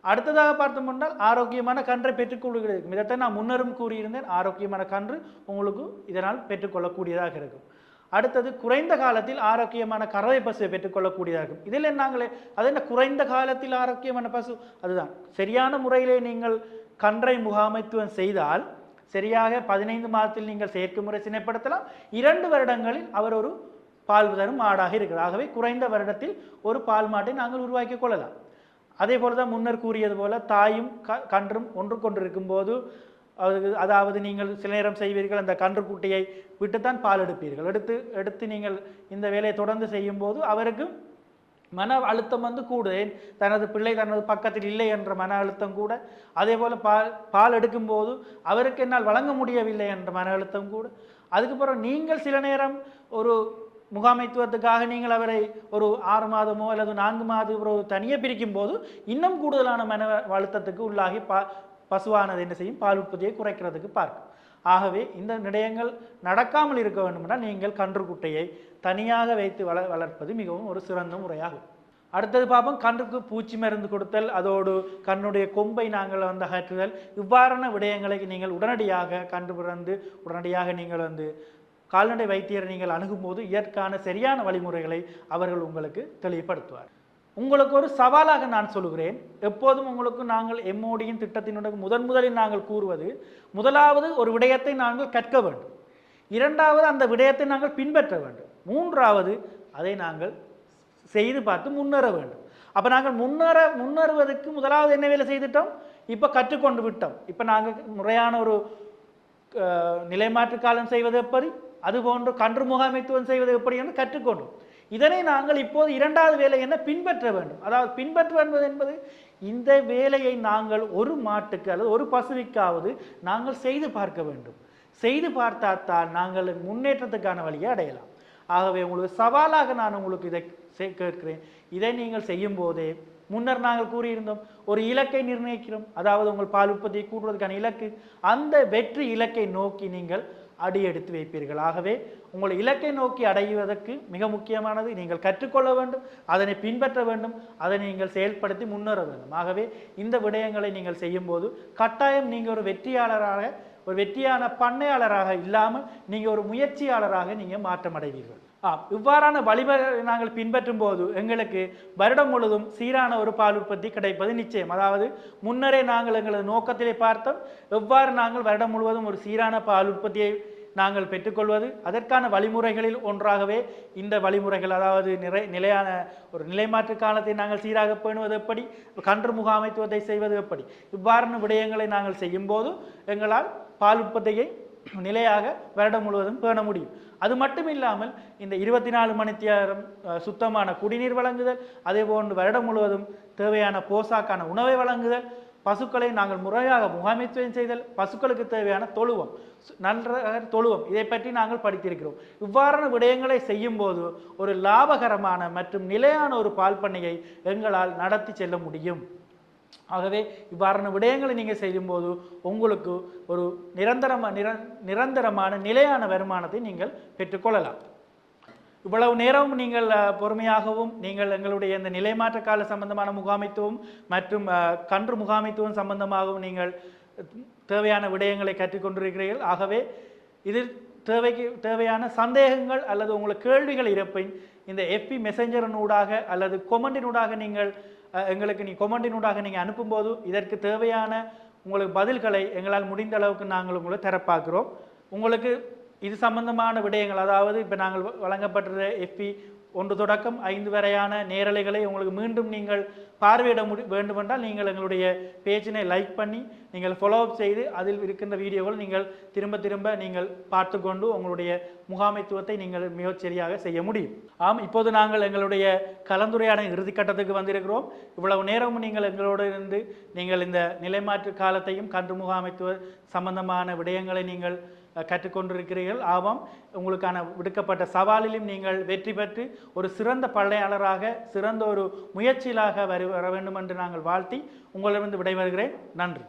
அடுத்ததாக பார்த்தோம் என்றால் ஆரோக்கியமான கன்றை பெற்றுக்கொள்கிறது. இதைத்தான் நான் முன்னரும் கூறியிருந்தேன், ஆரோக்கியமான கன்று உங்களுக்கு இதனால் பெற்றுக்கொள்ளக்கூடியதாக இருக்கும். அடுத்தது குறைந்த காலத்தில் ஆரோக்கியமான கறவை பசுவை பெற்றுக்கொள்ளக்கூடியதாக இருக்கும். இதில் நாங்களே அது என்ன குறைந்த காலத்தில் ஆரோக்கியமான பசு, அதுதான் சரியான முறையிலே நீங்கள் கன்றை முகாமைத்துவம் செய்தால் சரியாக 15 மாதத்தில் நீங்கள் செயற்கை முறை சினைப்படுத்தலாம். 2 வருடங்களில் அவர் ஒரு பால் தரும் மாடாக இருக்கிறது. ஆகவே குறைந்த வருடத்தில் ஒரு பால் மாட்டை நாங்கள் உருவாக்கி கொள்ளலாம். அதே போலதான் முன்னர் கூறியது போல தாயும் கன்றும் ஒன்று கொண்டிருக்கும் போது, அதாவது நீங்கள் சில நேரம் செய்வீர்கள், அந்த கன்றுக்குட்டியை விட்டுத்தான் பால் எடுப்பீர்கள். எடுத்து நீங்கள் இந்த வேலையை தொடர்ந்து செய்யும் போது அவருக்கு மன அழுத்தம் கூடுதேன், தனது பிள்ளை தனது பக்கத்தில் இல்லை என்ற மன அழுத்தம் கூட. அதே போல் பால் எடுக்கும்போது அவருக்கு என்னால் வழங்க முடியவில்லை என்ற மன அழுத்தம் கூட. அதுக்கப்புறம் நீங்கள் சில நேரம் ஒரு முகாமைத்துவத்துக்காக நீங்கள் அவரை ஒரு 6 மாதமோ அல்லது 4 மாதம் தனியே பிரிக்கும் போது இன்னும் கூடுதலான மன அழுத்தத்துக்கு உள்ளாகி பசுவானது என்ன செய்யும், பால் உற்பத்தியை குறைக்கிறதுக்கு பார்க்கும். ஆகவே இந்த விடயங்கள் நடக்காமல் இருக்க வேண்டுமென்றால் நீங்கள் கன்றுக்குட்டையை தனியாக வைத்து வளர்ப்பது மிகவும் ஒரு சிறந்த முறையாகும். அடுத்தது பார்ப்போம், கன்றுக்கு பூச்சி மருந்து கொடுத்தல், அதோடு கண்ணுடைய கொம்பை நாங்கள் அகற்றுதல். இவ்வாறான விடயங்களை நீங்கள் உடனடியாக கண்டுபிறந்து உடனடியாக நீங்கள் கால்நடை வைத்தியரை நீங்கள் அணுகும்போது இதற்கான சரியான வழிமுறைகளை அவர்கள் உங்களுக்கு தெளிவுபடுத்துவார். உங்களுக்கு ஒரு சவாலாக நான் சொல்கிறேன், எப்போதும் உங்களுக்கு நாங்கள் எம்ஓடியின் திட்டத்தினுடைய முதலில் நாங்கள் கூறுவது, முதலாவது ஒரு விடயத்தை நாங்கள் கற்க வேண்டும், 2வது அந்த விடயத்தை நாங்கள் பின்பற்ற வேண்டும், 3வது அதை நாங்கள் செய்து பார்த்து முன்னேற வேண்டும். அப்போ நாங்கள் முன்னேறுவதற்கு முதலாவது என்ன வேலை செய்துட்டோம், இப்போ கற்றுக்கொண்டு விட்டோம். இப்போ நாங்கள் முறையான ஒரு நிலைமாற்று காலம் செய்வது எப்படி, அதுபோன்று கன்று முகாமைத்துவம் செய்வது எப்படி என்று கற்றுக்கொண்டோம். இதனை நாங்கள் இப்போது 2வது வேலை என்ன பின்பற்ற வேண்டும். அதாவது பின்பற்றுவது என்பது இந்த வேலையை நாங்கள் ஒரு மாட்டுக்கு அல்லது ஒரு பசுவிக்காவது நாங்கள் செய்து பார்க்க வேண்டும். செய்து பார்த்தால்தான் நாங்கள் முன்னேற்றத்துக்கான வழியை அடையலாம். ஆகவே உங்களுக்கு சவாலாக நான் உங்களுக்கு இதை கேட்கிறேன். இதை நீங்கள் செய்யும் போதே முன்னர் நாங்கள் கூறியிருந்தோம், ஒரு இலக்கை நிர்ணயிக்கிறோம், அதாவது உங்கள் பால் உற்பத்தியை கூட்டுவதற்கான இலக்கு, அந்த வெற்றி இலக்கை நோக்கி நீங்கள் அடியெடுத்து வைப்பீர்கள். ஆகவே உங்கள் இலக்கை நோக்கி அடைவதற்கு மிக முக்கியமானது நீங்கள் கற்றுக்கொள்ள வேண்டும், அதனை பின்பற்ற வேண்டும், அதை நீங்கள் செயல்படுத்தி முன்னேற வேண்டும். ஆகவே இந்த விடயங்களை நீங்கள் செய்யும் போது கட்டாயம் நீங்கள் ஒரு வெற்றியாளராக, ஒரு வெற்றியான பண்ணையாளராக இல்லாமல் நீங்கள் ஒரு முயற்சியாளராக நீங்கள் மாற்றம் அடைவீர்கள். இவ்வாறான வழிமுறை நாங்கள் பின்பற்றும் போது எங்களுக்கு வருடம் முழுவதும் சீரான ஒரு பால் உற்பத்தி கிடைப்பது நிச்சயம். அதாவது முன்னரே நாங்கள் எங்களது நோக்கத்திலே பார்த்தோம், எவ்வாறு நாங்கள் வருடம் முழுவதும் ஒரு சீரான பால் உற்பத்தியை நாங்கள் பெற்றுக்கொள்வது, அதற்கான வழிமுறைகளில் ஒன்றாகவே இந்த வழிமுறைகள், அதாவது நிலையான ஒரு நிலைமாற்று காலத்தை நாங்கள் சீராக பேணுவது எப்படி, கன்று முகாமைத்துவத்தை செய்வது எப்படி, இவ்வாறான விடயங்களை நாங்கள் செய்யும் போது எங்களால் பால் உற்பத்தியை நிலையாக வருடம் முழுவதும் பேண முடியும். அது மட்டும் இல்லாமல் இந்த 24 மணி நேரம் சுத்தமான குடிநீர் வழங்குதல், அதே போன்று வருடம் முழுவதும் தேவையான போசாக்கான உணவை வழங்குதல், பசுக்களை நாங்கள் முறையாக முகாமைத்துவம் செய்தல், பசுக்களுக்கு தேவையான தொழுவம், நல்ல தொழுவம், இதை பற்றி நாங்கள் படித்திருக்கிறோம். இவ்வாறான விடயங்களை செய்யும் போது ஒரு லாபகரமான மற்றும் நிலையான ஒரு பால் பண்ணையை எங்களால் நடத்தி செல்ல முடியும். ஆகவே இவ்வாறான விடயங்களை நீங்கள் செய்யும்போது உங்களுக்கு ஒரு நிரந்தரமான நிலையான வருமானத்தை நீங்கள் பெற்றுக்கொள்ளலாம். இவ்வளவு நேரம் நீங்கள் பொறுமையாகவும் நீங்கள் எங்களுடைய இந்த நிலைமாற்ற கால சம்பந்தமான முகாமைத்துவம் மற்றும் கன்று முகாமைத்துவம் சம்பந்தமாகவும் நீங்கள் தேவையான விடயங்களை கற்றுக்கொண்டிருக்கிறீர்கள். ஆகவே இதில் தேவையான சந்தேகங்கள் அல்லது உங்களுக்கு கேள்விகள் இருப்பின் இந்த FB மெசஞ்சரினூடாக அல்லது கொமெண்டினூடாக நீங்கள் எங்களுக்கு கொமெண்டினூடாக நீங்கள் அனுப்பும்போது இதற்கு தேவையான உங்களுக்கு பதில்களை எங்களால் முடிந்த அளவுக்கு நாங்கள் உங்களை தரப்பாக்குறோம். உங்களுக்கு இது சம்பந்தமான விடயங்கள், அதாவது இப்போ நாங்கள் வழங்கப்பட்ட FB 1 தொடக்கம் 5 வரையான நேரலைகளை உங்களுக்கு மீண்டும் நீங்கள் பார்வையிட வேண்டுமென்றால் நீங்கள் எங்களுடைய பேஜினை லைக் பண்ணி நீங்கள் ஃபாலோ அப் செய்து அதில் இருக்கின்ற வீடியோகள் நீங்கள் திரும்ப திரும்ப நீங்கள் பார்த்து கொண்டு உங்களுடைய முகாமைத்துவத்தை நீங்கள் மிகச் சரியாக செய்ய முடியும். ஆம், இப்போது நாங்கள் எங்களுடைய கலந்துரையாடல் இறுதிக்கட்டத்துக்கு வந்திருக்கிறோம். இவ்வளவு நேரமும் நீங்கள் எங்களோடு இருந்து நீங்கள் இந்த நிலைமாற்று காலத்தையும் கன்று முகாமைத்துவ சம்பந்தமான விடயங்களை நீங்கள் கற்றுக்கொண்டிருக்கிறீர்கள். ஆமாம், உங்களுக்கான விடுக்கப்பட்ட சவாலிலும் நீங்கள் வெற்றி பெற்று ஒரு சிறந்த பண்ணையாளராக சிறந்த ஒரு முயற்சியிலாக வர வேண்டும் என்று நாங்கள் வாழ்த்தி உங்களிடமிருந்து விடைபெறுகிறேன். நன்றி.